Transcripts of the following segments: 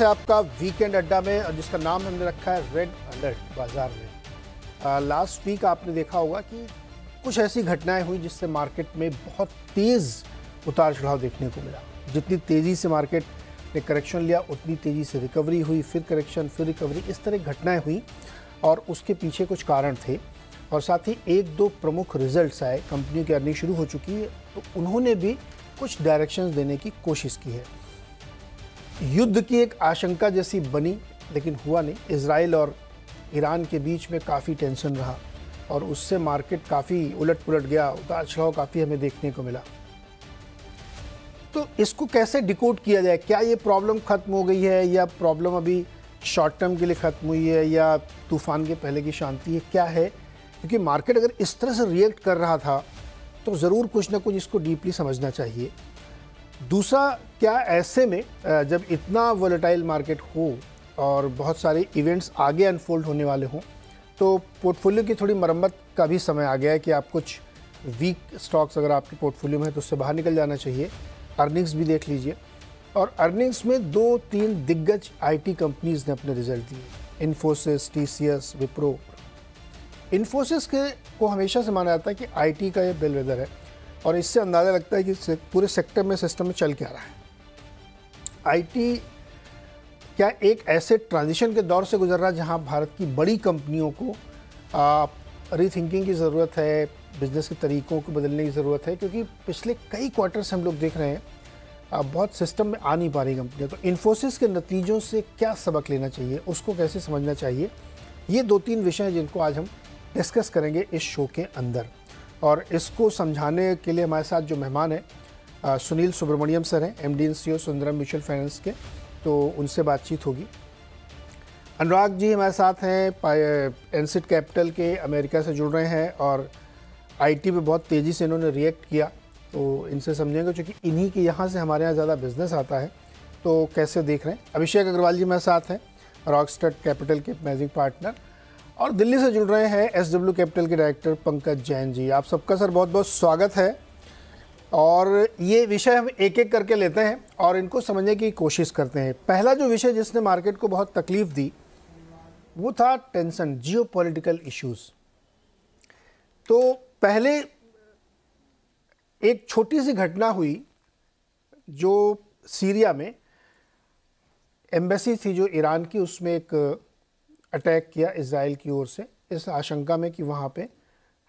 है आपका वीकेंड अड्डा में और जिसका नाम हमने रखा है रेड अलर्ट बाजार में। लास्ट वीक आपने देखा होगा कि कुछ ऐसी घटनाएं हुई जिससे मार्केट में बहुत तेज़ उतार चढ़ाव देखने को मिला। जितनी तेज़ी से मार्केट ने करेक्शन लिया उतनी तेज़ी से रिकवरी हुई, फिर करेक्शन, फिर रिकवरी, इस तरह घटनाएं हुई और उसके पीछे कुछ कारण थे। और साथ ही एक दो प्रमुख रिजल्ट्स आए, कंपनी की अर्निंग शुरू हो चुकी है तो उन्होंने भी कुछ डायरेक्शंस देने की कोशिश की है। युद्ध की एक आशंका जैसी बनी लेकिन हुआ नहीं। इजराइल और ईरान के बीच में काफ़ी टेंशन रहा और उससे मार्केट काफ़ी उलट पुलट गया, उतार चढ़ाव काफ़ी हमें देखने को मिला। तो इसको कैसे डिकोड किया जाए? क्या ये प्रॉब्लम ख़त्म हो गई है या प्रॉब्लम अभी शॉर्ट टर्म के लिए ख़त्म हुई है या तूफान के पहले की शांति है, क्या है? क्योंकि मार्केट अगर इस तरह से रिएक्ट कर रहा था तो ज़रूर कुछ ना कुछ इसको डीपली समझना चाहिए। दूसरा, क्या ऐसे में जब इतना वोलेटाइल मार्केट हो और बहुत सारे इवेंट्स आगे अनफोल्ड होने वाले हों तो पोर्टफोलियो की थोड़ी मरम्मत का भी समय आ गया है कि आप कुछ वीक स्टॉक्स अगर आपके पोर्टफोलियो में है तो उससे बाहर निकल जाना चाहिए। अर्निंग्स भी देख लीजिए और अर्निंग्स में दो तीन दिग्गज आईटी कंपनीज ने अपने रिजल्ट दिए, इन्फोसिस, टीसीएस, विप्रो। इन्फोसिस को हमेशा से माना जाता है कि आईटी का ये बेलवेदर है और इससे अंदाज़ा लगता है कि पूरे सेक्टर में, सिस्टम में चल क्या रहा है। आईटी क्या एक ऐसे ट्रांजिशन के दौर से गुजर रहा है जहां भारत की बड़ी कंपनियों को रीथिंकिंग की ज़रूरत है, बिजनेस के तरीक़ों को बदलने की ज़रूरत है, क्योंकि पिछले कई क्वार्टर से हम लोग देख रहे हैं बहुत सिस्टम में आ नहीं पा रही कंपनियाँ। तो इन्फोसिस के नतीजों से क्या सबक लेना चाहिए, उसको कैसे समझना चाहिए, ये दो तीन विषय हैं जिनको आज हम डिस्कस करेंगे इस शो के अंदर। और इसको समझाने के लिए हमारे साथ जो मेहमान हैं सुनील सुब्रमण्यम सर हैं, MD and CEO Sundaram mutual finance के, तो उनसे बातचीत होगी। अनुराग जी हमारे साथ हैं, एनसिट कैपिटल के, अमेरिका से जुड़ रहे हैं और आईटी पे बहुत तेज़ी से इन्होंने रिएक्ट किया, तो इनसे समझेंगे क्योंकि इन्हीं के यहाँ से हमारे यहाँ ज़्यादा बिजनेस आता है, तो कैसे देख रहे हैं। अभिषेक अग्रवाल जी हमारे साथ हैं, रॉकस्टार कैपिटल के मैनेजिंग पार्टनर, और दिल्ली से जुड़ रहे हैं एसडब्ल्यू कैपिटल के डायरेक्टर पंकज जैन जी। आप सबका सर बहुत बहुत स्वागत है। और ये विषय हम एक एक करके लेते हैं और इनको समझने की कोशिश करते हैं। पहला जो विषय जिसने मार्केट को बहुत तकलीफ दी वो था टेंशन, जियोपॉलिटिकल इश्यूज। तो पहले एक छोटी सी घटना हुई जो सीरिया में एम्बेसी थी जो ईरान की, उसमें एक अटैक किया इजराइल की ओर से, इस आशंका में कि वहाँ पे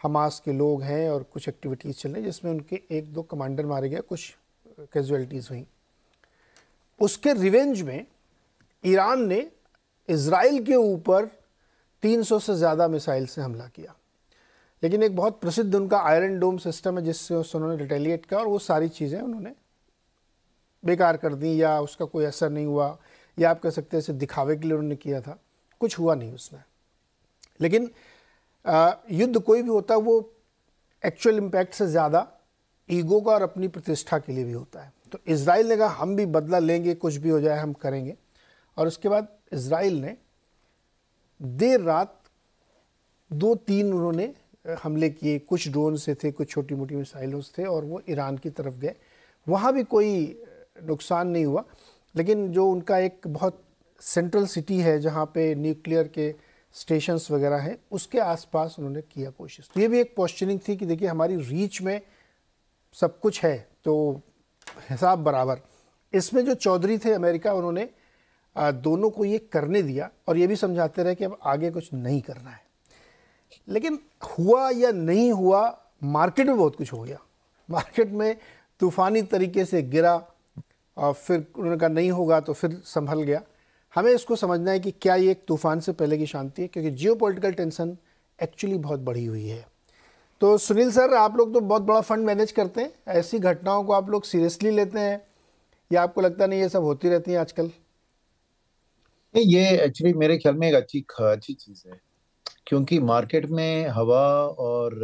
हमास के लोग हैं और कुछ एक्टिविटीज़ चल रही, जिसमें उनके एक दो कमांडर मारे गए, कुछ कैजुअलिटीज़ हुई। उसके रिवेंज में ईरान ने इजराइल के ऊपर 300 से ज़्यादा मिसाइल से हमला किया। लेकिन एक बहुत प्रसिद्ध उनका आयरन डोम सिस्टम है जिससे उन्होंने रिटेलिएट किया और वो सारी चीज़ें उन्होंने बेकार कर दी या उसका कोई असर नहीं हुआ, या आप कह सकते हैं इसे दिखावे के लिए उन्होंने किया था, कुछ हुआ नहीं उसमें। लेकिन युद्ध कोई भी होता है वो एक्चुअल इम्पैक्ट से ज़्यादा ईगो का और अपनी प्रतिष्ठा के लिए भी होता है। तो इजराइल ने कहा हम भी बदला लेंगे, कुछ भी हो जाए हम करेंगे। और उसके बाद इजराइल ने देर रात 2-3 उन्होंने हमले किए, कुछ ड्रोन से थे, कुछ छोटी मोटी मिसाइलों से थे, और वो ईरान की तरफ गए। वहाँ भी कोई नुकसान नहीं हुआ, लेकिन जो उनका एक बहुत सेंट्रल सिटी है जहाँ पे न्यूक्लियर के स्टेशंस वगैरह हैं, उसके आसपास उन्होंने किया कोशिश। तो ये भी एक पोस्चरिंग थी कि देखिए हमारी रीच में सब कुछ है तो हिसाब बराबर। इसमें जो चौधरी थे अमेरिका, उन्होंने दोनों को ये करने दिया और ये भी समझाते रहे कि अब आगे कुछ नहीं करना है। लेकिन हुआ या नहीं हुआ, मार्केट में बहुत कुछ हो गया। मार्केट में तूफ़ानी तरीके से गिरा और फिर उन्होंने कहा नहीं होगा तो फिर संभल गया। हमें इसको समझना है कि क्या ये एक तूफ़ान से पहले की शांति है, क्योंकि जियोपॉलिटिकल टेंशन एक्चुअली बहुत बढ़ी हुई है। तो सुनील सर, आप लोग तो बहुत बड़ा फंड मैनेज करते हैं, ऐसी घटनाओं को आप लोग सीरियसली लेते हैं या आपको लगता नहीं ये सब होती रहती हैं आजकल? नहीं, ये एक्चुअली मेरे ख्याल में एक अच्छी चीज़ है, क्योंकि मार्केट में हवा और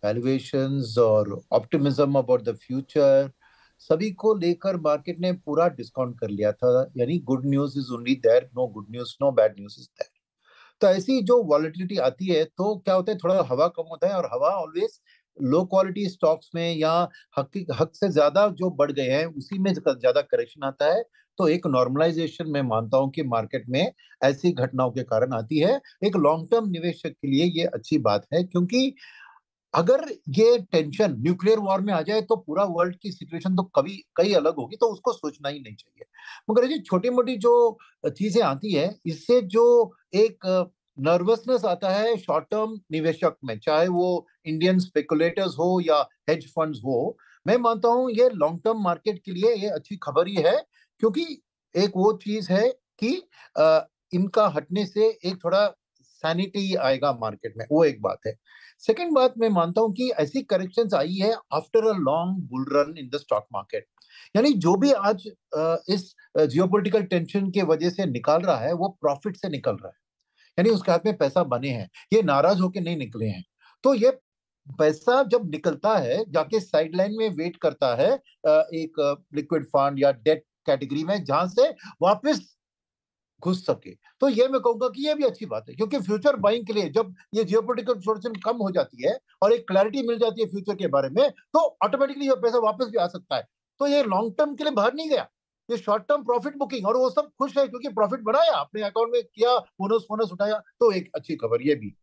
वैल्यूएशंस और ऑप्टिमिज्म अबाउट द फ्यूचर सभी को लेकर मार्केट ने पूरा डिस्काउंट कर लिया था। यानी good news is only there, no good news, no bad news is there. तो ऐसी जो वॉलेटिलिटी आती है तो क्या होता है, थोड़ा हवा कम होता है, और हवा ऑलवेज लो क्वालिटी स्टॉक्स में या हक से ज्यादा जो बढ़ गए हैं उसी में ज्यादा करेक्शन आता है। तो एक नॉर्मलाइजेशन मैं मानता हूं कि मार्केट में ऐसी घटनाओं के कारण आती है। एक लॉन्ग टर्म निवेशक के लिए ये अच्छी बात है, क्योंकि अगर ये टेंशन न्यूक्लियर वॉर में आ जाए तो पूरा वर्ल्ड की सिचुएशन तो कभी कई अलग होगी, तो उसको सोचना ही नहीं चाहिए। मगर ये छोटी मोटी जो चीजें आती है, इससे जो एक नर्वसनेस आता है शॉर्ट टर्म निवेशक में, चाहे वो इंडियन स्पेकुलेटर्स हो या हेज फंड्स हो, मैं मानता हूं ये लॉन्ग टर्म मार्केट के लिए ये अच्छी खबर ही है। क्योंकि एक वो चीज है कि इनका हटने से एक थोड़ा सैनिटी आएगा मार्केट में, वो एक बात है। सेकंड बात, मैं मानता हूं कि ऐसी करेक्शंस आई है after a long bull run in the stock market. यानी जो भी आज इस जियोपॉलिटिकल टेंशन के वजह से निकाल रहा है, वो प्रॉफिट से निकल रहा है। यानी उसके हाथ में पैसा बने हैं, ये नाराज होके नहीं निकले हैं। तो ये पैसा जब निकलता है, जाके साइडलाइन में वेट करता है एक लिक्विड फंड या डेट कैटेगरी में, जहां से वापस घुस सके। तो ये मैं कहूंगा कि ये भी अच्छी बात है, क्योंकि फ्यूचर बाइंग के लिए जब ये जियोपॉलिटिकल सिचुएशन कम हो जाती है और एक क्लैरिटी मिल जाती है फ्यूचर के बारे में, तो ऑटोमेटिकली ये पैसा वापस भी आ सकता है। तो ये लॉन्ग टर्म के लिए बाहर नहीं गया, ये शॉर्ट टर्म प्रॉफिट बुकिंग, और वो सब खुश है क्योंकि प्रॉफिट बढ़ाया, अपने अकाउंट में किया, बोनस बोनस उठाया, तो एक अच्छी खबर ये भी।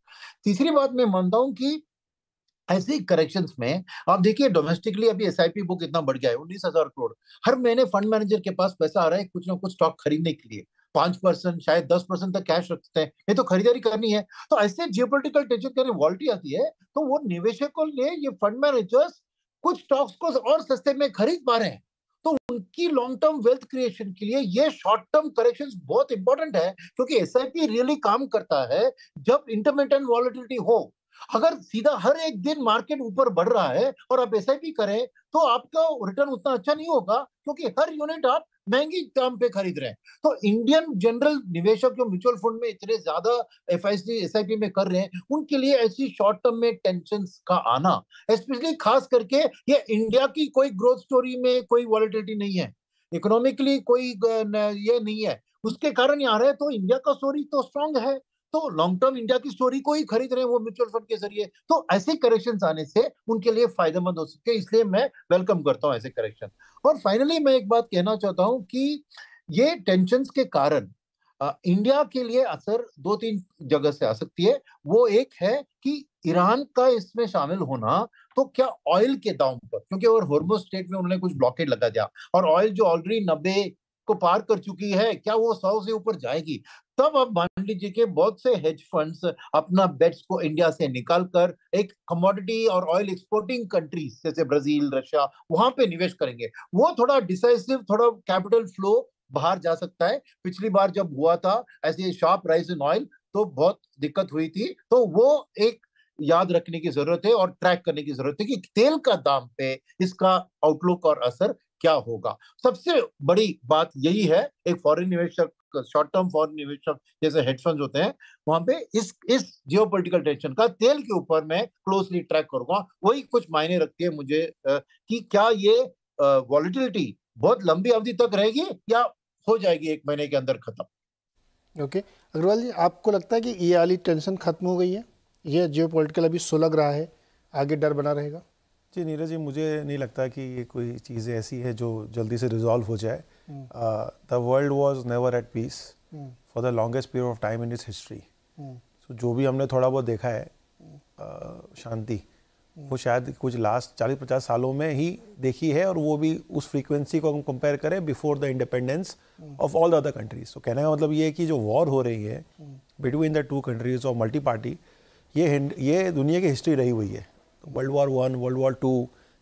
तीसरी बात मैं मानता हूं कि ऐसी करेक्शंस में आप देखिए, डोमेस्टिकली अभी एसआईपी बुक इतना बढ़ गया है, 19,000 करोड़। हर महीने फंड मैनेजर के पास पैसा आ रहा है कुछ ना कुछ स्टॉक खरीदने के लिए। 5% शायद 10% तक कैश रखते हैं, ये तो खरीदारी करनी है। तो ऐसे जियोपॉलिटिकल टेंशन के वॉलिटी आती है, तो वो निवेशकों ने, ये फंड मैनेजर्स कुछ स्टॉक्स को और सस्ते में खरीद पा रहे हैं। तो उनकी लॉन्ग टर्म वेल्थ क्रिएशन के लिए ये शॉर्ट टर्म करेक्शंस बहुत इंपॉर्टेंट है, क्योंकि एसआईपी रियली काम करता है जब इंटरमिटेंट वॉलिटिलिटी हो। अगर सीधा हर एक दिन मार्केट ऊपर बढ़ रहा है और आप एसआईपी करें, तो आपका रिटर्न उतना अच्छा नहीं होगा, क्योंकि हर यूनिट आप महंगी दाम पे खरीद रहे हैं। तो इंडियन जनरल निवेशक जो म्यूचुअल फंड में इतने ज्यादा एफआईसी एसआईपी में कर रहे हैं, उनके लिए ऐसी शॉर्ट टर्म में टेंशन का आना, स्पेशली खास करके, ये इंडिया की कोई ग्रोथ स्टोरी में कोई वॉलिटिलिटी नहीं है, इकोनॉमिकली कोई ये नहीं है, उसके कारण ये आ रहा है। तो इंडिया का स्टोरी तो स्ट्रांग है, तो लॉन्ग टर्म इंडिया की स्टोरी को ही खरीद रहे हैं वो म्यूचुअल फंड के जरिए। तो ऐसे करेक्शंस आने से उनके लिए फायदेमंद हो सकते हैं, इसलिए मैं वेलकम करता हूं ऐसे करेक्शन। और फाइनली मैं एक बात कहना चाहता हूं कि ये टेंशन्स के कारण इंडिया के लिए असर दो तीन जगह से आ सकती है। वो एक है कि ईरान का इसमें शामिल होना, तो क्या ऑयल के दाम पर, क्योंकि और हॉर्मुज स्ट्रेट में उन्होंने कुछ ब्लॉकेड लगा दिया, और ऑयल जो ऑलरेडी 90 को पार कर चुकी है, क्या वो 100 से ऊपर जाएगी? तब अब मान लीजिए कि बहुत से हेज फंड्स अपना बेट्स को इंडिया से निकाल कर एक कमोडिटी और ऑयल एक्सपोर्टिंग कंट्रीज जैसे ब्राजील, रशिया, वहां पे निवेश करेंगे। वो थोड़ा डिसाइसिव, थोड़ा कैपिटल फ्लो बाहर जा सकता है। पिछली बार जब हुआ था ऐसे शार्प राइज इन ऑयल, तो बहुत दिक्कत हुई थी। तो वो एक याद रखने की जरूरत है और ट्रैक करने की जरूरत है कि तेल का दाम पे इसका आउटलुक और असर क्या होगा। सबसे बड़ी बात यही है, एक फॉरेन निवेशक, शॉर्ट टर्म फॉरेन निवेशक जैसे हेज फंड्स होते हैं, वहां पे इस जियोपॉलिटिकल टेंशन का तेल के ऊपर मैं क्लोजली ट्रैक करूंगा। वही कुछ मायने रखती है मुझे कि क्या ये वॉलिटिलिटी बहुत लंबी अवधि तक रहेगी या हो जाएगी एक महीने के अंदर खत्म। ओके अग्रवाल जी, आपको लगता है कि ये वाली टेंशन खत्म हो गई है, ये जियोपॉलिटिकल अभी सुलग रहा है, आगे डर बना रहेगा? जी नीरज जी, मुझे नहीं लगता कि ये कोई चीज़ ऐसी है जो जल्दी से रिजॉल्व हो जाए। The world was never at peace for the longest period of time in its history. So जो भी हमने थोड़ा बहुत देखा है शांति, वो शायद कुछ लास्ट 40-50 सालों में ही देखी है, और वो भी उस फ्रीक्वेंसी को हम कंपेयर करें before the independence of all the other countries. तो कहने का मतलब ये है कि जो वॉर हो रही है बिटवीन द टू कंट्रीज और मल्टी पार्टी, ये दुनिया की हिस्ट्री रही हुई है। वर्ल्ड वॉर 1, वर्ल्ड वॉर 2,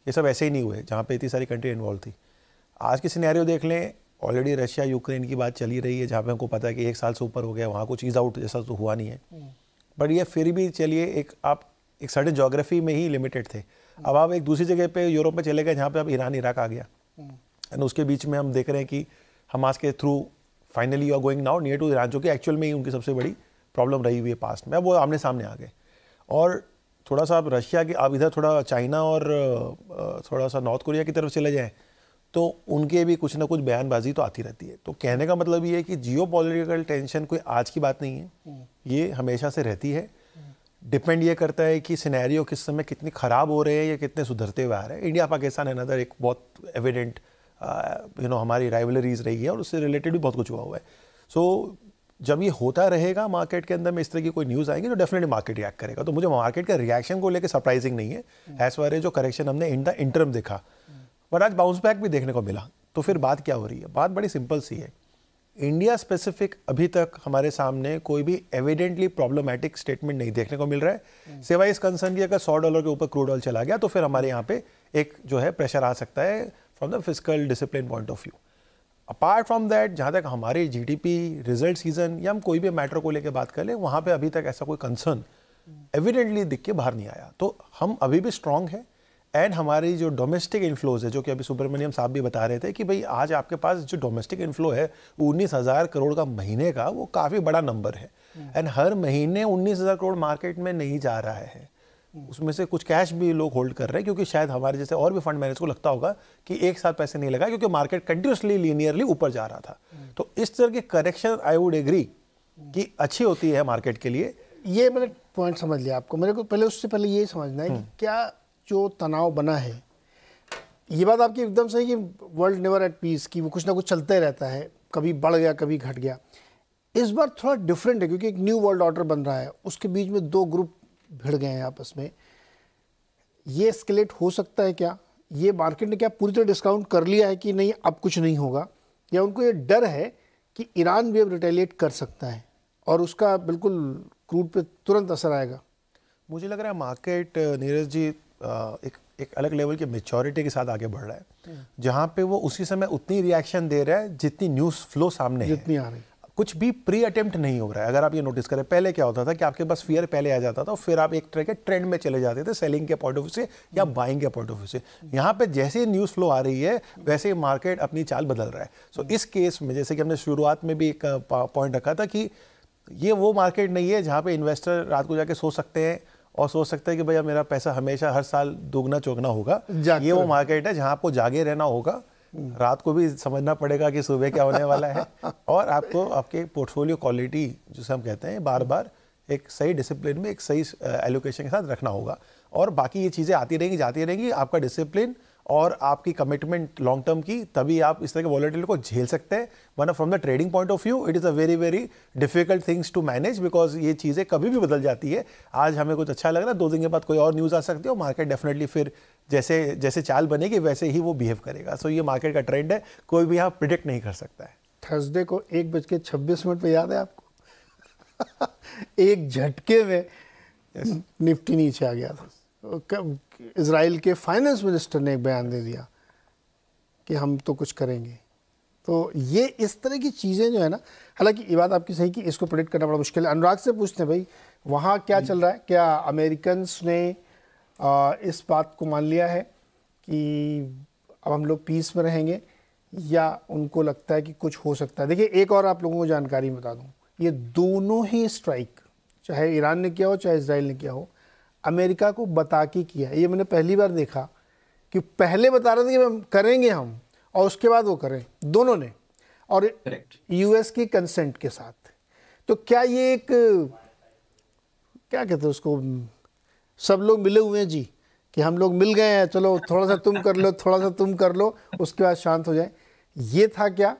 ये सब ऐसे ही नहीं हुए जहाँ पे इतनी सारी कंट्री इन्वॉल्व थी। आज की सिनेरियो देख लें, ऑलरेडी रशिया यूक्रेन की बात चली रही है, जहाँ पे हमको पता है कि 1 साल से ऊपर हो गया, वहाँ कुछ ईज आउट जैसा तो हुआ नहीं है। बट ये फिर भी चलिए, आप एक सर्टेन जोग्राफी में ही लिमिटेड थे। अब आप एक दूसरी जगह पे यूरोप में चले गए जहाँ पे अब ईरान इराक आ गया, एंड उसके बीच में हम देख रहे हैं कि हमास के through finally you are going now near to Iran, जो कि एक्चुअल में ही उनकी सबसे बड़ी प्रॉब्लम रही हुई है पास्ट में। अब वो आमने सामने आ गए। और थोड़ा सा आप रशिया के, आप इधर थोड़ा चाइना और थोड़ा सा नॉर्थ कोरिया की तरफ चले जाएं, तो उनके भी कुछ ना कुछ बयानबाजी तो आती रहती है। तो कहने का मतलब ये है कि जियो पॉलिटिकल टेंशन कोई आज की बात नहीं है, ये हमेशा से रहती है। डिपेंड ये करता है कि सिनेरियो किस समय कितनी ख़राब हो रहे हैं या कितने सुधरते हुए आ रहे हैं। इंडिया पाकिस्तान अनदर एक बहुत एविडेंट हमारी राइवलरीज रही है और उससे रिलेटेड भी बहुत कुछ हुआ हुआ है. सो जब ये होता रहेगा मार्केट के अंदर में इस तरह की कोई न्यूज़ आएंगी तो डेफिनेटली मार्केट रिएक्ट करेगा. तो मुझे मार्केट का रिएक्शन को लेकर सरप्राइजिंग नहीं है एज फार एज जो करेक्शन हमने इन द इंटरम देखा. पर आज बाउंस बैक भी देखने को मिला. तो फिर बात क्या हो रही है? बात बड़ी सिंपल सी है. इंडिया स्पेसिफिक अभी तक हमारे सामने कोई भी एविडेंटली प्रॉब्लमेटिक स्टेटमेंट नहीं देखने को मिल रहा है, सिवाय इस कंसर्न की अगर $100 के ऊपर क्रूड ऑयल चला गया तो फिर हमारे यहाँ पे एक जो है प्रेशर आ सकता है from the physical discipline point of view. Apart from that, जहाँ तक हमारे जीडीपी रिजल्ट सीजन या हम कोई भी मैटर को लेकर बात कर लें, वहाँ पे अभी तक ऐसा कोई कंसर्न एविडेंटली दिख के बाहर नहीं आया. तो हम अभी भी स्ट्रांग है. एंड हमारी जो डोमेस्टिक इन्फ्लोज है, जो कि अभी सुब्रमण्यम साहब भी बता रहे थे कि भाई आज आपके पास जो डोमेस्टिक इन्फ्लो है 19,000 करोड़ का महीने का, वो काफ़ी बड़ा नंबर है. एंड हर महीने 19,000 करोड़ मार्केट में नहीं जा रहा है. उसमें से कुछ कैश भी लोग होल्ड कर रहे हैं, क्योंकि शायद हमारे जैसे और भी फंड मैनेजर को लगता होगा कि एक साथ पैसे नहीं लगा, क्योंकि मार्केट कंटिन्यूसली लीनियरली ऊपर जा रहा था. तो इस तरह की करेक्शन आई वुड एग्री कि अच्छी होती है मार्केट के लिए. ये मैंने पॉइंट समझ लिया आपको. मेरे को पहले उससे पहले ये समझना है कि क्या जो तनाव बना है, ये बात आपकी एकदम सही कि वर्ल्ड नेवर एट पीस, की वो कुछ ना कुछ चलता ही रहता है, कभी बढ़ गया कभी घट गया. इस बार थोड़ा डिफरेंट है क्योंकि एक न्यू वर्ल्ड ऑर्डर बन रहा है, उसके बीच में दो ग्रुप भिड़ गए हैं आपस में. ये एस्केलेट हो सकता है क्या? ये मार्केट ने क्या पूरी तरह डिस्काउंट कर लिया है कि नहीं अब कुछ नहीं होगा, या उनको ये डर है कि ईरान भी अब रिटेलिएट कर सकता है और उसका बिल्कुल क्रूड पे तुरंत असर आएगा? मुझे लग रहा है मार्केट, नीरज जी, एक अलग लेवल की मेच्योरिटी के साथ आगे बढ़ रहा है, जहाँ पे वो उसी समय उतनी रिएक्शन दे रहा है जितनी न्यूज़ फ्लो सामने है, जितनी आ रही. कुछ भी प्री अटेम्प्ट नहीं हो रहा है. अगर आप ये नोटिस करें, पहले क्या होता था कि आपके पास फियर पहले आ जाता था, फिर आप एक तरह के ट्रेंड में चले जाते थे सेलिंग के पॉइंट ऑफ व्यू से या बाइंग के पॉइंट ऑफ व्यू से. यहाँ पे जैसे ही न्यूज़ फ्लो आ रही है वैसे ही मार्केट अपनी चाल बदल रहा है. सो इस केस में, जैसे कि हमने शुरुआत में भी एक पॉइंट रखा था कि ये वो मार्केट नहीं है जहाँ पे इन्वेस्टर रात को जाके सो सकते हैं और सोच सकते हैं कि भैया मेरा पैसा हमेशा हर साल दोगुना चौगुना होगा. ये वो मार्केट है जहाँ आपको जागे रहना होगा, रात को भी समझना पड़ेगा कि सुबह क्या होने वाला है, और आपको आपके पोर्टफोलियो क्वालिटी जिसे हम कहते हैं बार बार एक सही डिसिप्लिन में, एक सही एलोकेशन के साथ रखना होगा. और बाकी ये चीज़ें आती रहेंगी जाती रहेंगी. आपका डिसिप्लिन और आपकी कमिटमेंट लॉन्ग टर्म की, तभी आप इस तरह के वॉलेटिलिटी को झेल सकते हैं. वरना from the trading point of view it is a very very difficult things to manage, because ये चीज़ें कभी भी बदल जाती है. आज हमें कुछ अच्छा लग रहा है, 2 दिन के बाद कोई और न्यूज़ आ सकती है और मार्केट डेफिनेटली फिर जैसे जैसे चाल बनेगी वैसे ही वो बिहेव करेगा. सो ये मार्केट का ट्रेंड है, कोई भी यहाँ प्रिडिक्ट नहीं कर सकता है. थर्सडे को 1:26 पे याद है आपको? एक झटके में निफ्टी नीचे आ गया था. इजराइल के फाइनेंस मिनिस्टर ने एक बयान दे दिया कि हम तो कुछ करेंगे. तो ये इस तरह की चीज़ें जो है ना, हालांकि ये बात आपकी सही कि इसको प्रेडिक्ट करना बड़ा मुश्किल है. अनुराग से पूछते हैं भाई, वहाँ क्या चल रहा है? क्या अमेरिकन्स ने इस बात को मान लिया है कि अब हम लोग पीस में रहेंगे, या उनको लगता है कि कुछ हो सकता है? देखिए, एक और आप लोगों को जानकारी बता दूँ, ये दोनों ही स्ट्राइक, चाहे ईरान ने किया हो चाहे इजराइल ने किया हो, अमेरिका को बता के किया है. ये मैंने पहली बार देखा कि पहले बता रहे थे कि हम करेंगे हम, और उसके बाद वो करें, दोनों ने, और यूएस की कंसेंट के साथ. तो क्या ये एक, क्या कहते हैं उसको, सब लोग मिले हुए हैं जी, कि हम लोग मिल गए हैं, चलो थोड़ा सा तुम कर लो, थोड़ा सा तुम कर लो, उसके बाद शांत हो जाए, ये था क्या?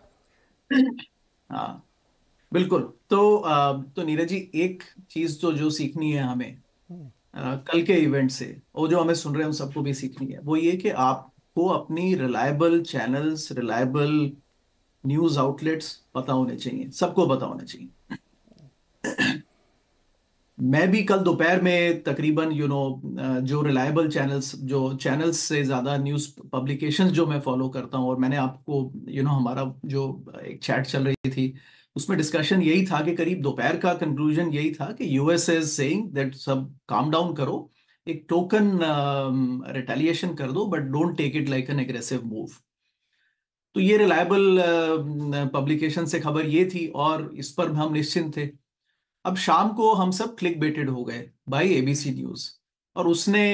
हाँ बिल्कुल. तो नीरज जी, एक चीज तो जो सीखनी है हमें कल के इवेंट से, और जो हमें सुन रहे हैं उन सबको भी सीखनी है, वो ये कि आपको अपनी reliable channels, reliable news outlets पता होने चाहिए, सबको पता होने चाहिए. मैं भी कल दोपहर में तकरीबन जो रिलायबल चैनल्स, जो चैनल्स से ज़्यादा न्यूज़ पब्लिकेशंस जो मैं फॉलो करता हूँ, और मैंने आपको हमारा जो एक चैट चल रही थी उसमें डिस्कशन यही था कि करीब दोपहर का कंक्लूजन यही था कि यूएस इज सेइंग दैट सब काम डाउन करो, एक टोकन रिटेलिएशन कर दो, but don't take it like an aggressive move. तो ये रिलायबल पब्लिकेशन से खबर ये थी और इस पर हम निश्चिंत थे. अब शाम को हम सब क्लिक बेटेड हो गए बाय एबीसी न्यूज, और उसने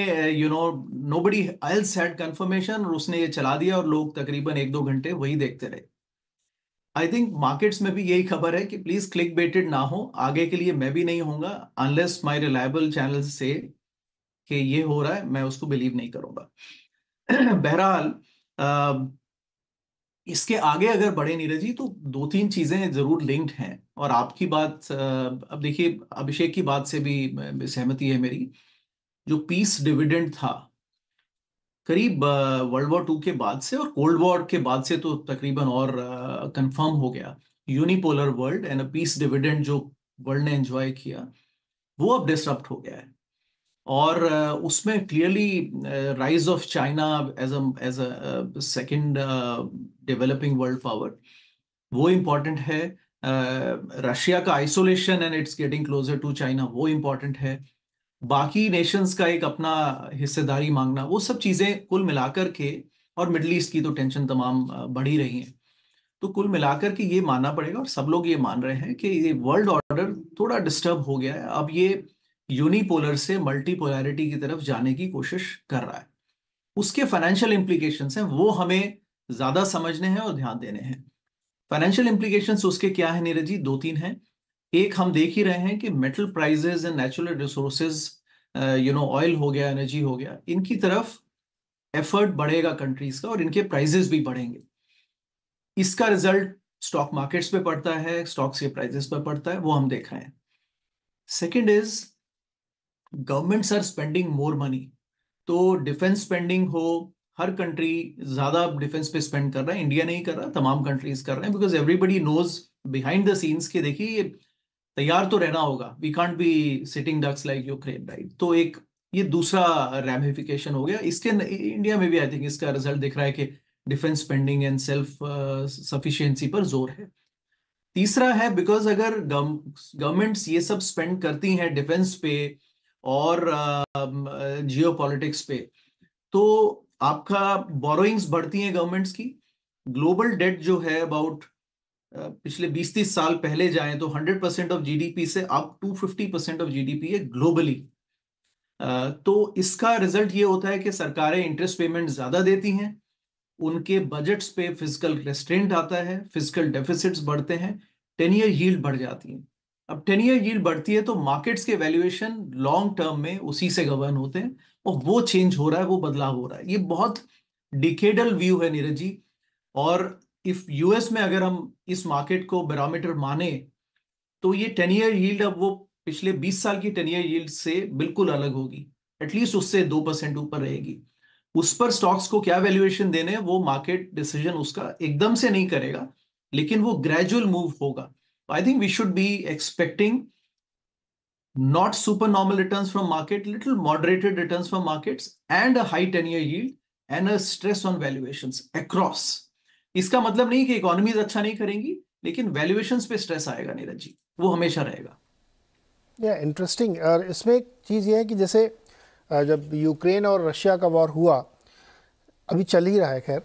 नोबडी एल्स हैड कंफर्मेशन, और उसने ये चला दिया और लोग तकरीबन 1-2 घंटे वही देखते रहे. आई थिंक मार्केट्स में भी यही खबर है कि प्लीज क्लिक बेटेड ना हो, आगे के लिए मैं भी नहीं होऊंगा अनलेस माय रिलायबल चैनल से कि ये हो रहा है, मैं उसको बिलीव नहीं करूंगा. बहरहाल इसके आगे अगर बढ़े नीरज जी तो दो तीन चीजें जरूर लिंक्ड हैं, और आपकी बात अब देखिए अभिषेक की बात से भी सहमति है मेरी। जो पीस डिविडेंड था करीब वर्ल्ड वॉर टू के बाद से और कोल्ड वॉर के बाद से तो तकरीबन और कंफर्म हो गया, unipolar world and peace dividend जो वर्ल्ड ने एंजॉय किया वो अब डिसरप्ट हो गया है। और उसमें clearly rise of China as a second developing world power वो इम्पॉर्टेंट है। रशिया का isolation and it's getting closer to China वो इम्पॉर्टेंट है। बाकी नेशंस का एक अपना हिस्सेदारी मांगना, वो सब चीजें कुल मिलाकर के, और मिडल ईस्ट की तो टेंशन तमाम बढ़ ही रही है, तो कुल मिलाकर के ये मानना पड़ेगा और सब लोग ये मान रहे हैं कि ये वर्ल्ड ऑर्डर थोड़ा डिस्टर्ब हो गया है। अब ये यूनिपोलर से मल्टीपोलैरिटी की तरफ जाने की कोशिश कर रहा है। उसके फाइनेंशियल इंप्लीकेशंस हैं, वो हमें ज्यादा समझने हैं और ध्यान देने हैं। फाइनेंशियल इंप्लीकेशंस उसके क्या है नीरज जी? दो तीन हैं। एक, हम देख ही रहे हैं कि metal prices and natural resources, oil हो गया, एनर्जी हो गया, इनकी तरफ एफर्ट बढ़ेगा कंट्रीज का और इनके प्राइजेस भी बढ़ेंगे। इसका रिजल्ट स्टॉक मार्केट्स पे पड़ता है, स्टॉक्स के प्राइजेस पे पड़ता है, वो हम देख रहे हैं। Second is governments are spending more money. तो डिफेंस स्पेंडिंग हो, हर कंट्री ज्यादा डिफेंस पे स्पेंड कर रहा है, इंडिया नहीं कर रहा, तमाम कंट्रीज कर रहे हैं, because everybody knows behind the scenes के देखिए तैयार तो रहना होगा, we can't be sitting ducks like Ukraine, right? तो एक ये दूसरा रैमिफिकेशन हो गया। इसके इंडिया में भी आई थिंक इसका रिजल्ट दिख रहा है कि defence spending and self sufficiency पर जोर है। तीसरा है, बिकॉज अगर गवर्नमेंट्स ये सब स्पेंड करती हैं डिफेंस पे और जियोपॉलिटिक्स पे, तो आपका बोरोइंग्स बढ़ती हैं गवर्नमेंट्स की। ग्लोबल डेट जो है अबाउट पिछले 20-30 साल पहले जाएं तो 100% ऑफ जीडीपी से अब 250% ऑफ जीडीपी है ग्लोबली। तो इसका रिजल्ट ये होता है कि सरकारें इंटरेस्ट पेमेंट ज्यादा देती हैं, उनके बजट्स पे फिजिकल रेस्ट्रेंट आता है, फिजिकल डेफिसिट्स बढ़ते हैं, 10 ईयर यील्ड बढ़ जाती है। अब 10 ईयर यील्ड बढ़ती है तो मार्केट्स के वैल्यूएशन लॉन्ग टर्म में उसी से गवर्न होते हैं, और वो चेंज हो रहा है, वो बदलाव हो रहा है। ये बहुत डिकेडल व्यू है नीरज जी। और इफ यूएस में अगर हम इस मार्केट को बैरोमीटर माने तो ये 10 ईयर यील्ड अब वो पिछले 20 साल की 10 ईयर यील्ड से बिल्कुल अलग होगी, एटलीस्ट उससे 2% ऊपर रहेगी। उस पर स्टॉक्स को क्या वैल्यूएशन देने वो मार्केट डिसीजन उसका एकदम से नहीं करेगा, लेकिन वो ग्रेजुअल मूव होगा। I think we should be expecting not supernormal returns from market, little moderated returns from markets and a high 10-year yield and a stress on valuations across. इसका मतलब नहीं कि इकोनॉमीज अच्छा नहीं करेंगी, लेकिन वैल्यूएशंस पे स्ट्रेस आएगा नीरज जी, वो हमेशा रहेगा। या इंटरेस्टिंग। और इसमें एक चीज़ ये है कि जैसे जब यूक्रेन और रशिया का वॉर हुआ, अभी चल ही रहा है खैर,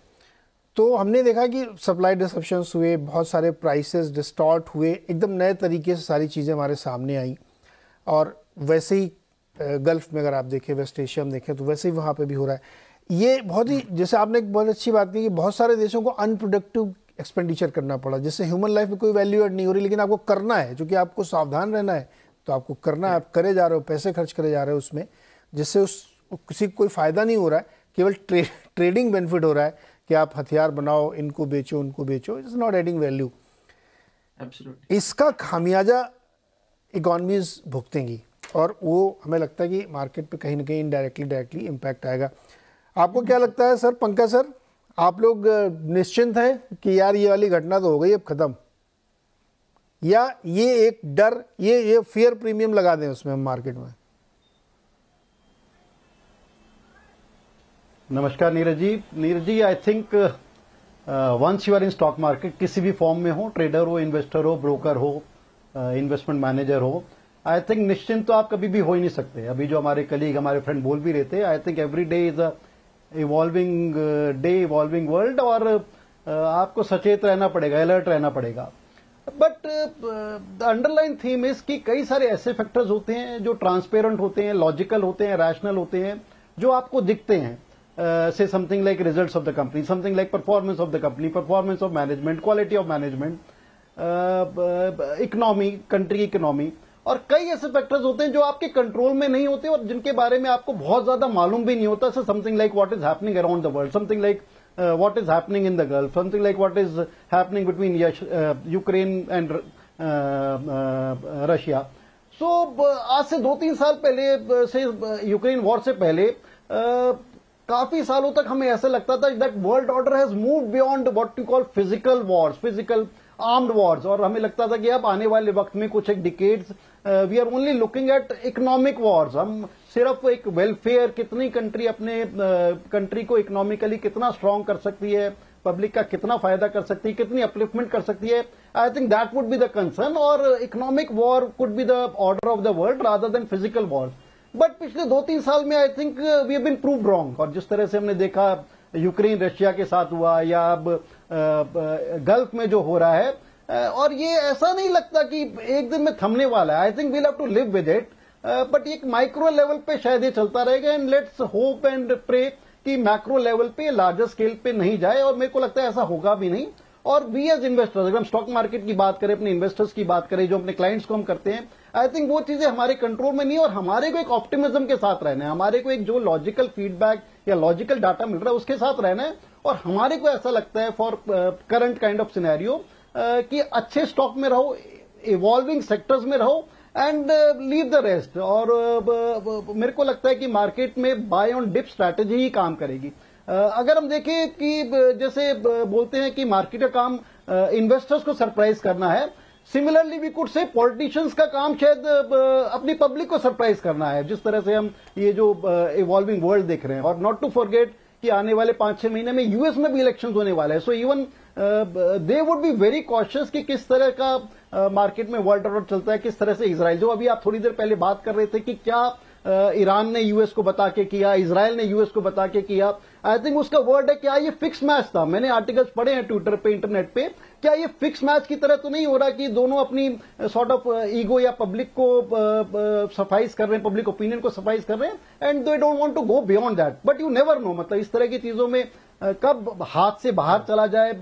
तो हमने देखा कि सप्लाई डिसरप्शंस हुए, बहुत सारे प्राइसेस डिस्टॉर्ट हुए, एकदम नए तरीके से सारी चीज़ें हमारे सामने आई। और वैसे ही गल्फ़ में अगर आप देखें, वेस्ट एशिया में देखें, तो वैसे ही वहाँ पे भी हो रहा है। ये बहुत ही, जैसे आपने एक बहुत अच्छी बात की कि बहुत सारे देशों को अनप्रोडक्टिव एक्सपेंडिचर करना पड़ा, जिससे ह्यूमन लाइफ में कोई वैल्यू एड नहीं हो रही, लेकिन आपको करना है, क्योंकि आपको सावधान रहना है तो आपको करना है, आप करे जा रहे हो, पैसे खर्च करे जा रहे हो उसमें, जिससे किसी को कोई फ़ायदा नहीं हो रहा है, केवल ट्रेडिंग बेनिफिट हो रहा है कि आप हथियार बनाओ, इनको बेचो, उनको बेचो, इट्स नॉट एडिंग वैल्यू। इसका खामियाजा इकॉनमीज भुगतेंगी और वो हमें लगता है कि मार्केट पे कहीं ना कहीं डायरेक्टली इम्पैक्ट आएगा। आपको क्या लगता है सर, पंकज सर, आप लोग निश्चिंत हैं कि यार ये वाली घटना तो हो गई अब ख़त्म, या ये एक डर, ये फियर प्रीमियम लगा दें उसमें हम मार्केट में? नमस्कार Neeraj ji, I think once you are in stock market, किसी भी फॉर्म में हो, ट्रेडर हो, इन्वेस्टर हो, ब्रोकर हो, इन्वेस्टमेंट मैनेजर हो, आई थिंक निश्चिंत तो आप कभी भी हो ही नहीं सकते। अभी जो हमारे कलीग, हमारे फ्रेंड बोल भी रहे थे, I think every day is a evolving day, evolving world, और आपको सचेत रहना पड़ेगा, अलर्ट रहना पड़ेगा। But the underline theme is कि कई सारे ऐसे फैक्टर्स होते हैं जो ट्रांसपेरेंट होते हैं, लॉजिकल होते हैं, रैशनल होते हैं, जो आपको दिखते हैं। say something like results of the company, something like performance of the company, performance of management, quality of management, economy, country economy, और कई ऐसे फैक्टर्स होते हैं जो आपके कंट्रोल में नहीं होते और जिनके बारे में आपको बहुत ज्यादा मालूम भी नहीं होता। सो something like what is happening around the world, something like what is happening in the Gulf, something like what is happening between Ukraine and Russia. So आज से 2-3 साल पहले से यूक्रेन वॉर से पहले काफी सालों तक हमें ऐसा लगता था that world order has move beyond what you call physical Wars, physical armed Wars, और हमें लगता था कि अब आने वाले वक्त में कुछ एक decades we are only looking at economic wars. हम सिर्फ एक वेलफेयर, कितनी कंट्री अपने कंट्री को इकोनॉमिकली कितना स्ट्रांग कर सकती है, पब्लिक का कितना फायदा कर सकती है, कितनी अपलिफ्टमेंट कर सकती है. I think that would be the concern, और economic war could be the order of the world rather than physical war. But पिछले 2-3 साल में I think we have been proved wrong, और जिस तरह से हमने देखा यूक्रेन रशिया के साथ हुआ या अब गल्फ में जो हो रहा है, और ये ऐसा नहीं लगता कि एक दिन में थमने वाला है. I think we'll have to live with it, but एक माइक्रो लेवल पे शायद ये चलता रहेगा, and let's hope and pray कि मैक्रो लेवल पे, लार्जर स्केल पे नहीं जाए, और मेरे को लगता है ऐसा होगा भी नहीं. और वी एज इन्वेस्टर्स, अगर हम स्टॉक मार्केट की बात करें, अपने इन्वेस्टर्स की बात करें, जो अपने क्लाइंट्स को हम करते हैं, आई थिंक वो चीजें हमारे कंट्रोल में नहीं, और हमारे को एक ऑप्टिमिज्म के साथ रहना है, हमारे को एक जो लॉजिकल फीडबैक या लॉजिकल डाटा मिल रहा है उसके साथ रहना है. और हमारे को ऐसा लगता है for current kind of scenario कि अच्छे स्टॉक में रहो, इवॉल्विंग सेक्टर्स में रहो, एंड लीव द रेस्ट. और मेरे को लगता है कि मार्केट में बाय ऑन डिप स्ट्रैटेजी ही काम करेगी. अगर हम देखें कि जैसे बोलते हैं कि मार्केट का काम इन्वेस्टर्स को सरप्राइज करना है, similarly we could say politicians का काम शायद अपनी पब्लिक को सरप्राइज करना है, जिस तरह से हम ये जो इवॉल्विंग वर्ल्ड देख रहे हैं. और नॉट टू फॉरगेट कि आने वाले 5-6 महीने में यूएस में भी इलेक्शंस होने वाले हैं. So even they would be very cautious कि किस तरह का मार्केट में वर्ल्ड ऑर्डर चलता है, किस तरह से इजराइल, जो अभी आप थोड़ी देर पहले बात कर रहे थे कि क्या ईरान ने यूएस को बता के किया, इजराइल ने यूएस को बता के किया. आई थिंक उसका वर्ड है क्या ये फिक्स मैच था. मैंने आर्टिकल्स पढ़े हैं ट्विटर पे, इंटरनेट पे. क्या ये फिक्स मैच की तरह तो नहीं हो रहा कि दोनों अपनी सॉर्ट ऑफ ईगो या पब्लिक को सफाइज कर रहे हैं, पब्लिक ओपिनियन को सफाइज कर रहे हैं, and they don't want to go beyond that. But you never know, मतलब इस तरह की चीजों में कब हाथ से बाहर चला जाए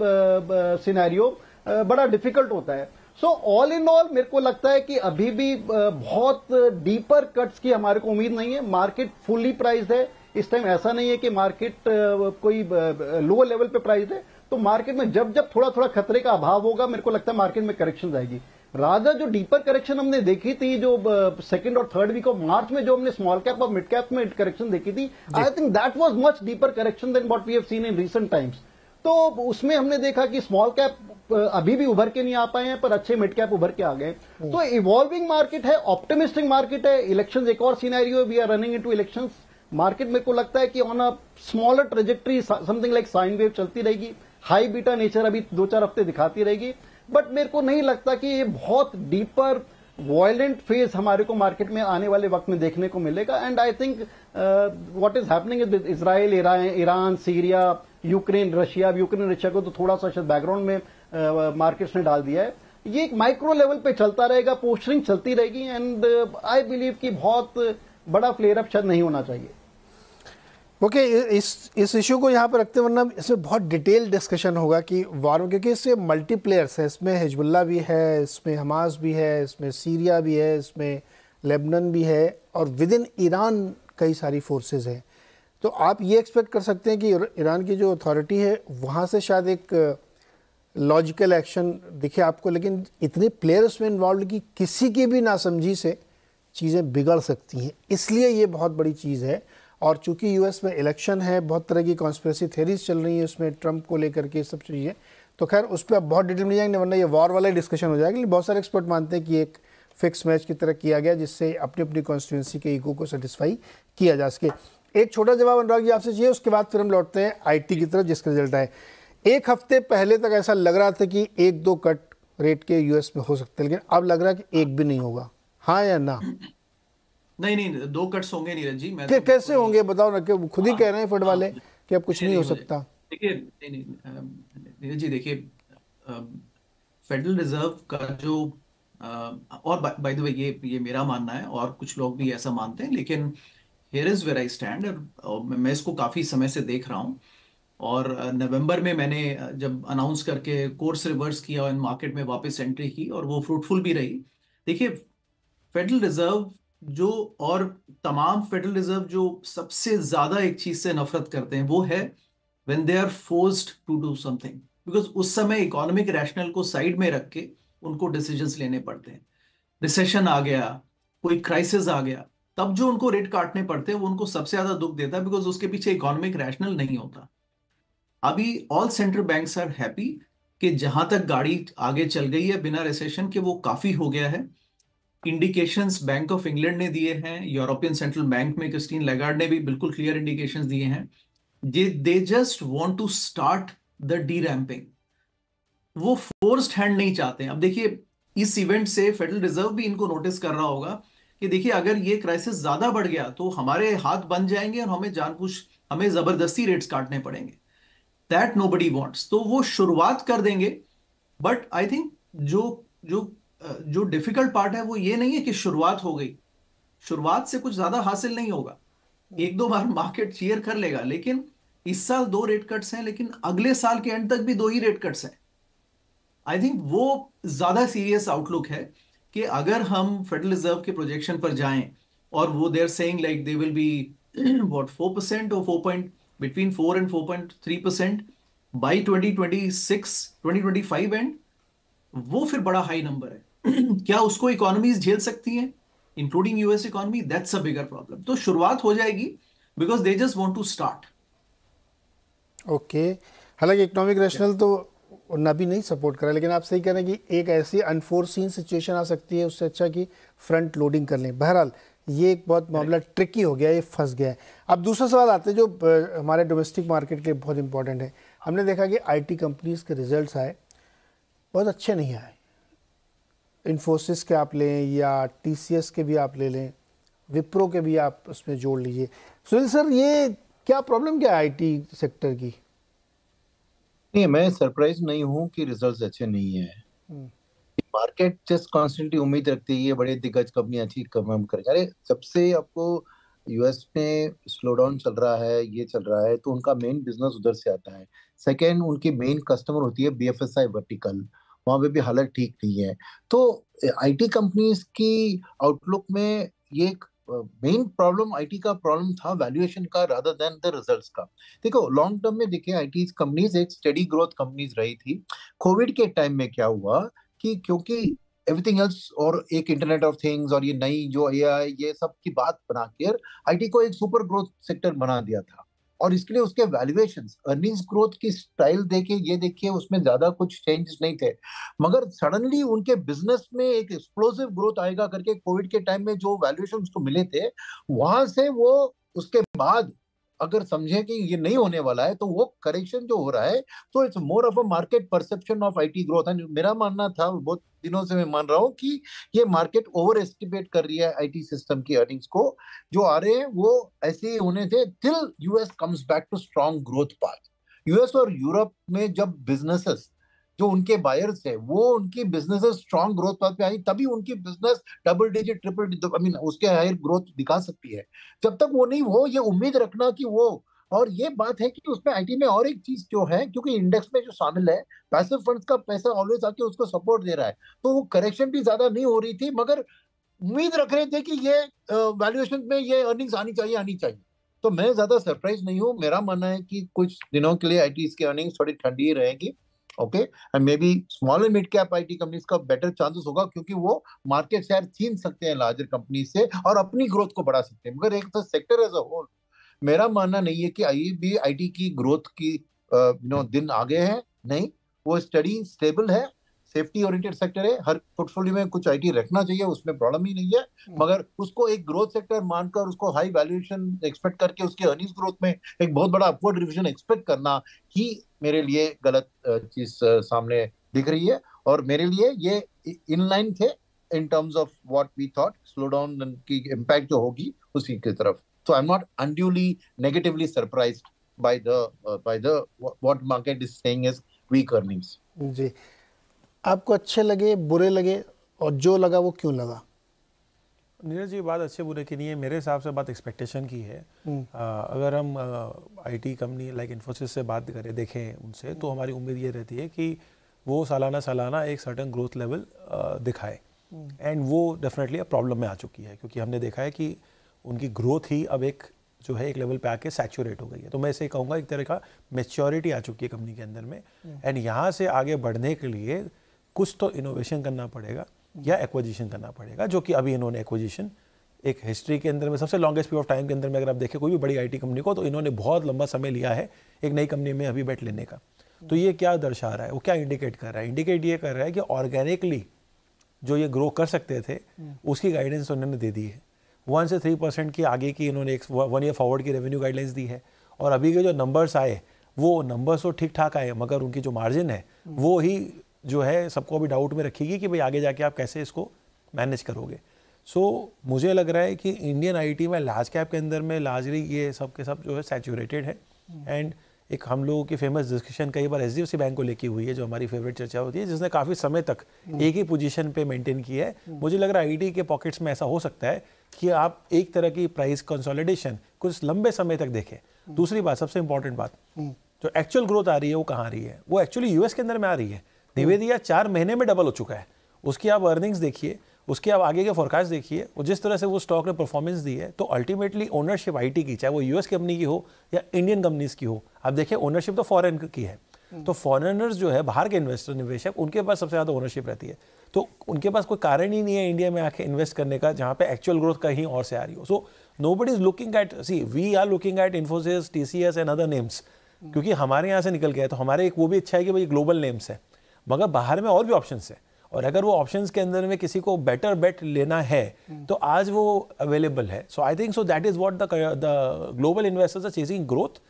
सिनेरियो, बड़ा डिफिकल्ट होता है. सो ऑल इन ऑल मेरे को लगता है कि अभी भी बहुत डीपर कट्स की हमारे को उम्मीद नहीं है. मार्केट फुली प्राइस्ड है इस टाइम. ऐसा नहीं है कि मार्केट कोई लो लेवल पे प्राइस्ड है. तो मार्केट में जब जब थोड़ा थोड़ा खतरे का अभाव होगा, मेरे को लगता है मार्केट में करेक्शन आएगी. राजा जो डीपर करेक्शन हमने देखी थी, जो सेकंड और थर्ड वीक ऑफ मार्च में जो हमने स्मॉल कैप और मिड कैप में करेक्शन देखी थी, I think that was much deeper correction than what we have seen in recent times. तो उसमें हमने देखा कि स्मॉल कैप अभी भी उभर के नहीं आ पाए हैं, पर अच्छे मिड कैप उभर के आ गए. तो इवॉल्विंग मार्केट है, ऑप्टिमिस्टिक मार्केट है. इलेक्शंस एक और scenario, we are running into elections. Market मेरे को लगता है कि on a smaller trajectory, something like sine wave चलती रहेगी. हाई बीटा नेचर अभी 2-4 हफ्ते दिखाती रहेगी. बट मेरे को नहीं लगता कि ये बहुत डीपर वायलेंट फेज हमारे को मार्केट में आने वाले वक्त में देखने को मिलेगा. And I think what is happening with Israel, Iran, Syria, Ukraine, Russia. Ukraine Russia को तो थोड़ा सा शायद बैकग्राउंड में मार्केट्स ने डाल दिया है. ये एक माइक्रो लेवल पे चलता रहेगा, पोस्टरिंग चलती रहेगी. एंड आई बिलीव कि बहुत बड़ा फ्लेयर अप शायद नहीं होना चाहिए. ओके, इस इशू को यहाँ पर रखते, वरना इसमें बहुत डिटेल डिस्कशन होगा कि वारों, क्योंकि इससे मल्टी प्लेयर्स है. इसमें हिजबुल्ला भी है, इसमें हमास भी है, इसमें सीरिया भी है, इसमें लेबनान भी है, और विद इन ईरान कई सारी फोर्सेस हैं. तो आप ये एक्सपेक्ट कर सकते हैं कि ईरान की जो अथॉरिटी है वहाँ से शायद एक लॉजिकल एक्शन दिखे आपको, लेकिन इतने प्लेयर्स में इन्वॉल्व कि किसी की भी नासमझी से चीज़ें बिगड़ सकती हैं. इसलिए ये बहुत बड़ी चीज़ है. और चूंकि यूएस में इलेक्शन है, बहुत तरह की कॉन्स्पिरेसी थेरीज चल रही है उसमें, ट्रंप को लेकर के सब चीज़ें. तो खैर उस पर अब बहुत डिटेल में जाएंगे, वरना ये वॉर वाला ही डिस्कशन हो जाएगा. लेकिन बहुत सारे एक्सपर्ट मानते हैं कि एक फिक्स मैच की तरह किया गया, जिससे अपनी अपनी कॉन्स्टिट्यूंसी के ईगो को सेटिस्फाई किया जा सके. एक छोटा जवाब अनुराग जी आपसे चाहिए, उसके बाद फिर हम लौटते हैं आईटी की तरफ, जिसका रिजल्ट आए. एक हफ्ते पहले तक ऐसा लग रहा था कि 1-2 कट रेट के यूएस में हो सकते हैं, लेकिन अब लग रहा है कि एक भी नहीं होगा. हाँ या ना? नहीं, 2 कट्स होंगे नीरज जी. मैं कैसे होंगे बताओ ना, कि खुद ही कह रहे हैं फंड वाले कि अब कुछ नहीं हो सकता. देखिए, नहीं नीरज जी, देखिए फेडरल रिजर्व का जो और बाय द वे ये मेरा मानना है, और कुछ लोग भी ऐसा मानते हैं, लेकिन here is where I stand. मैं इसको काफी समय से देख रहा हूँ, और नवंबर में मैंने जब अनाउंस करके कोर्स रिवर्स किया और मार्केट में वापस एंट्री की, और वो फ्रूटफुल भी रही. देखिए, फेडरल रिजर्व जो, और तमाम फेडरल रिजर्व जो सबसे ज्यादा एक चीज से नफरत करते हैं, वो है when they are forced to do something, because उस समय इकोनॉमिक रैशनल को साइड में रख के उनको डिसीजंस लेने पड़ते हैं। रिसेशन आ गया, कोई क्राइसिस आ गया, तब जो उनको रेट काटने पड़ते हैं वो उनको सबसे ज्यादा दुख देता है, बिकॉज उसके पीछे इकोनॉमिक रैशनल नहीं होता। अभी all central banks are happy कि जहां तक गाड़ी आगे चल गई है बिना रिसेशन के वो काफी हो गया है। इंडिकेशंस बैंक ऑफ इंग्लैंड ने दिए हैं, यूरोपियन सेंट्रल बैंक में क्रिस्टीन लैगार्ड ने भी बिल्कुल क्लियर इंडिकेशंस दिए हैं। They just want to start the de ramping, वो फोर्स्ड हैंड नहीं चाहते हैं। अब देखिए इस इवेंट से फेडरल रिजर्व भी इनको नोटिस कर रहा होगा कि देखिए अगर ये क्राइसिस ज्यादा बढ़ गया तो हमारे हाथ बन जाएंगे और हमें जबरदस्ती रेट्स काटने पड़ेंगे। दैट नोबडी वांट्स, तो वो शुरुआत कर देंगे। बट आई थिंक जो डिफिकल्ट पार्ट है वो ये नहीं है कि शुरुआत हो गई, शुरुआत से कुछ ज्यादा हासिल नहीं होगा, एक दो बार मार्केट चीयर कर लेगा, लेकिन इस साल 2 रेट कट्स हैं, लेकिन अगले साल के एंड तक भी 2 ही रेट कट्स हैं। आई थिंक वो ज्यादा सीरियस आउटलुक है कि अगर हम फेडरल रिजर्व के प्रोजेक्शन पर जाएं और वो they're saying like they will be what 4% और between 4 and 4.3% by 2025 एंड, वो फिर बड़ा हाई नंबर है। क्या उसको इकोनॉमीज झेल सकती हैं, including US economy? That's a bigger problem. तो शुरुआत हो जाएगी because they just want to start. Okay, हालांकि इकोनॉमिक रैशनल तो ना भी नहीं सपोर्ट करा, लेकिन आप सही कह रहे हैं कि एक ऐसी अनफोर्सीन सिचुएशन आ सकती है, उससे अच्छा कि फ्रंट लोडिंग कर लें। बहरहाल ये एक बहुत मामला ट्रिकी हो गया, ये फंस गया है। अब दूसरा सवाल आते हैं जो हमारे डोमेस्टिक मार्केट के लिए बहुत इंपॉर्टेंट है। हमने देखा कि आईटी कंपनीज़ के रिजल्ट्स आए, बहुत अच्छे नहीं आए। इन्फोसिस के आप लें या टीसीएस के भी आप ले लें, विप्रो के भी आप उसमें जोड़ लीजिए। सुनील सर, ये क्या प्रॉब्लम क्या है आईटी सेक्टर की? नहीं, मैं सरप्राइज नहीं हूँ कि रिजल्ट्स अच्छे नहीं है। मार्केट जस्ट कॉन्स्टेंटली उम्मीद रखती है ये बड़े दिग्गज कंपनी अच्छी कम करेंगे। अरे सबसे आपको यूएस में स्लो डाउन चल रहा है, ये चल रहा है, तो उनका मेन बिजनेस उधर से आता है। सेकेंड, उनकी मेन कस्टमर होती है बीएफएसआई वर्टिकल, वहां पे भी हालत ठीक नहीं है। तो आईटी कंपनीज की आउटलुक में ये मेन प्रॉब्लम आईटी का प्रॉब्लम था वैल्यूएशन का रादर देन द रिजल्ट्स का। देखो लॉन्ग टर्म में देखिए आईटी कंपनीज एक स्टेडी ग्रोथ कंपनीज रही थी। कोविड के टाइम में क्या हुआ कि क्योंकि एवरीथिंग एल्स और एक इंटरनेट ऑफ थिंग्स और ये नई जो एआई ये सब की बात बनाकर आईटी को एक सुपर ग्रोथ सेक्टर बना दिया था, और इसके लिए उसके वैल्यूएशंस अर्निंग्स ग्रोथ की स्टाइल देखे ये देखिए उसमें ज्यादा कुछ चेंजेस नहीं थे। मगर सडनली उनके बिजनेस में एक एक्सप्लोसिव ग्रोथ आएगा करके कोविड के टाइम में जो वैल्यूएशन उसको मिले थे, वहां से वो उसके बाद अगर समझे कि ये नहीं होने वाला है तो वो करेक्शन जो हो रहा है, तो it's more of a market perception of IT growth. And मेरा मानना था, बहुत दिनों से मैं मान रहा हूँ कि ये मार्केट ओवर एस्टिमेट कर रही है आईटी सिस्टम की अर्निंग्स को। जो आ रहे हैं वो ऐसे ही होने थे till US comes back to strong growth path. US और यूरोप में जब बिजनेसेस जो उनके बायर्स है वो उनकी बिजनेसेस स्ट्रॉन्ग ग्रोथ पाथ पे आई, तभी उनकी business double digit triple I mean उसके हायर ग्रोथ दिखा सकती है। जब तक वो नहीं हो ये उम्मीद रखना कि वो, और ये बात है कि उसमें आईटी में और एक चीज जो है, क्योंकि इंडेक्स में जो शामिल है पैसिव फंड्स का पैसा ऑलवेज आके उसको सपोर्ट दे रहा है, तो वो करेक्शन भी ज्यादा नहीं हो रही थी, मगर उम्मीद रख रहे थे कि ये वैल्यूएशन में ये अर्निंग्स आनी चाहिए। तो मैं ज्यादा सरप्राइज नहीं हूँ। मेरा मानना है कि कुछ दिनों के लिए आईटी की अर्निंग्स थोड़ी ठंडी रहेगी। Okay, and may be small and mid cap IT companies का बेटर चांसेस होगा, क्योंकि वो मार्केट शेयर छीन सकते हैं लार्जर कंपनी से और अपनी ग्रोथ को बढ़ा सकते हैं। मगर एक तो सेक्टर एज अ होल मेरा मानना नहीं है कि आईटी की ग्रोथ की दिन आगे है। नहीं, वो स्टडी स्टेबल है, सेफ्टी ओरिएंटेड सेक्टर है। हर पोर्टफोलियो में कुछ आईटी रखना चाहिए, उसमें प्रॉब्लम ही नहीं है, मगर उसको एक ग्रोथ सेक्टर मानकर उसको हाई वैल्यूएशन एक्सपेक्ट करके उसके अर्निंग्स ग्रोथ में एक बहुत बड़ा अपवर्ड रिविजन एक्सपेक्ट करना ही मेरे लिए गलत चीज सामने दिख रही है। और मेरे लिए ये इनलाइन थे in terms of what we thought slow down की इम्पैक्ट जो होगी उसी की तरफ। So I'm not unduly negatively surprised by the what market is saying is weak earnings. जी, आपको अच्छे लगे, बुरे लगे, और जो लगा वो क्यों लगा? नीरज जी, बात अच्छे बुरे की नहीं है, मेरे हिसाब से बात एक्सपेक्टेशन की है। अगर हम आईटी कंपनी लाइक इन्फोसिस से बात करें, देखें उनसे, तो हमारी उम्मीद ये रहती है कि वो सालाना एक सर्टेन ग्रोथ लेवल दिखाए, एंड वो डेफिनेटली अब प्रॉब्लम में आ चुकी है, क्योंकि हमने देखा है कि उनकी ग्रोथ ही अब एक जो है एक लेवल पे आके सैचुरेट हो गई है। तो मैं इसे कहूँगा एक तरह का मैच्योरिटी आ चुकी है कंपनी के अंदर में, एंड यहाँ से आगे बढ़ने के लिए कुछ तो इनोवेशन करना पड़ेगा या एक्विजिशन करना पड़ेगा, जो कि अभी इन्होंने एक्विजिशन एक हिस्ट्री के अंदर में सबसे लॉन्गेस्ट पीरियड ऑफ टाइम के अंदर में अगर आप देखें कोई भी बड़ी आईटी कंपनी को, तो इन्होंने बहुत लंबा समय लिया है एक नई कंपनी में अभी बेट लेने का। तो ये क्या दर्शा रहा है, वो क्या इंडिकेट कर रहा है? इंडिकेट ये कर रहा है कि ऑर्गेनिकली जो ये ग्रो कर सकते थे उसकी गाइडेंस उन्होंने दे दी है। 1 से 3% की आगे की इन्होंने एक 1 ईयर फॉरवर्ड की रेवेन्यू गाइडलाइंस दी है, और अभी के जो नंबर्स आए वो नंबर्स तो ठीक ठाक आए, मगर उनकी जो मार्जिन है वो ही जो है सबको अभी डाउट में रखेगी कि भाई आगे जाके आप कैसे इसको मैनेज करोगे। सो मुझे लग रहा है कि इंडियन आईटी में लार्ज कैप के अंदर में लार्जली ये सब के सब जो है सैचुरेटेड है। एंड एक हम लोगों की फेमस डिस्कशन कई बार एचडीएफसी बैंक को लेके हुई है, जो हमारी फेवरेट चर्चा होती है, जिसने काफ़ी समय तक एक ही पोजीशन पे मेंटेन किया है। मुझे लग रहा है आईटी के पॉकेट्स में ऐसा हो सकता है कि आप एक तरह की प्राइस कंसोलिडेशन कुछ लंबे समय तक देखें। दूसरी बात, सबसे इंपॉर्टेंट बात, जो एक्चुअल ग्रोथ आ रही है वो कहाँ आ रही है? वो एक्चुअली यूएस के अंदर में आ रही है। निवेदिया 4 महीने में डबल हो चुका है, उसकी आप अर्निंग्स देखिए, उसके आप आगे के फोरकास्ट देखिए, और जिस तरह से वो स्टॉक ने परफॉर्मेंस दी है, तो अल्टीमेटली ओनरशिप आईटी की, चाहे वो यूएस कंपनी की हो या इंडियन कंपनीज की हो, आप देखिए ओनरशिप तो फॉरेन की है। तो फॉरेनर्स जो है, बाहर के इन्वेस्टर निवेशक, उनके पास सबसे ज़्यादा ओनरशिप रहती है। तो उनके पास कोई कारण ही नहीं है इंडिया में आके इन्वेस्ट करने का जहाँ पे एक्चुअल ग्रोथ कहीं और से आ रही हो। So nobody is looking at, see we are looking at Infosys, TCS and other names, क्योंकि हमारे यहाँ से निकल गया, तो हमारे एक वो भी अच्छा है कि भाई ग्लोबल नेम्स है, मगर बाहर में और भी ऑप्शंस है, और अगर वो ऑप्शंस के अंदर में किसी को बेटर बेट लेना है तो आज वो अवेलेबल है। So I think so that is what the global investors are chasing, growth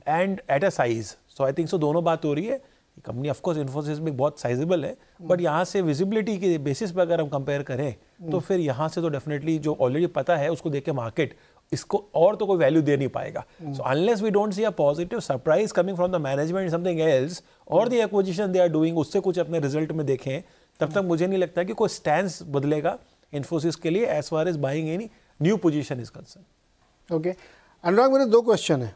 and at a size. So I think so दोनों बात हो रही है। कंपनी ऑफकोर्स इन्फोसिस में बहुत साइजेबल है, बट यहाँ से विजिबिलिटी के बेसिस पर अगर हम कंपेयर करें तो फिर यहाँ से तो डेफिनेटली जो ऑलरेडी पता है उसको देख के मार्केट इसको और तो कोई वैल्यू दे नहीं पाएगा। So unless we don't see a positive surprise coming from the management something else और the acquisition they are doing, उससे कुछ अपने रिजल्ट में देखें, तब तक मुझे नहीं लगता कि कोई स्टैंस बदलेगा इन्फोसिस के लिए as far as buying any new position is concern. Okay Anurag, मेरे 2 क्वेश्चन है।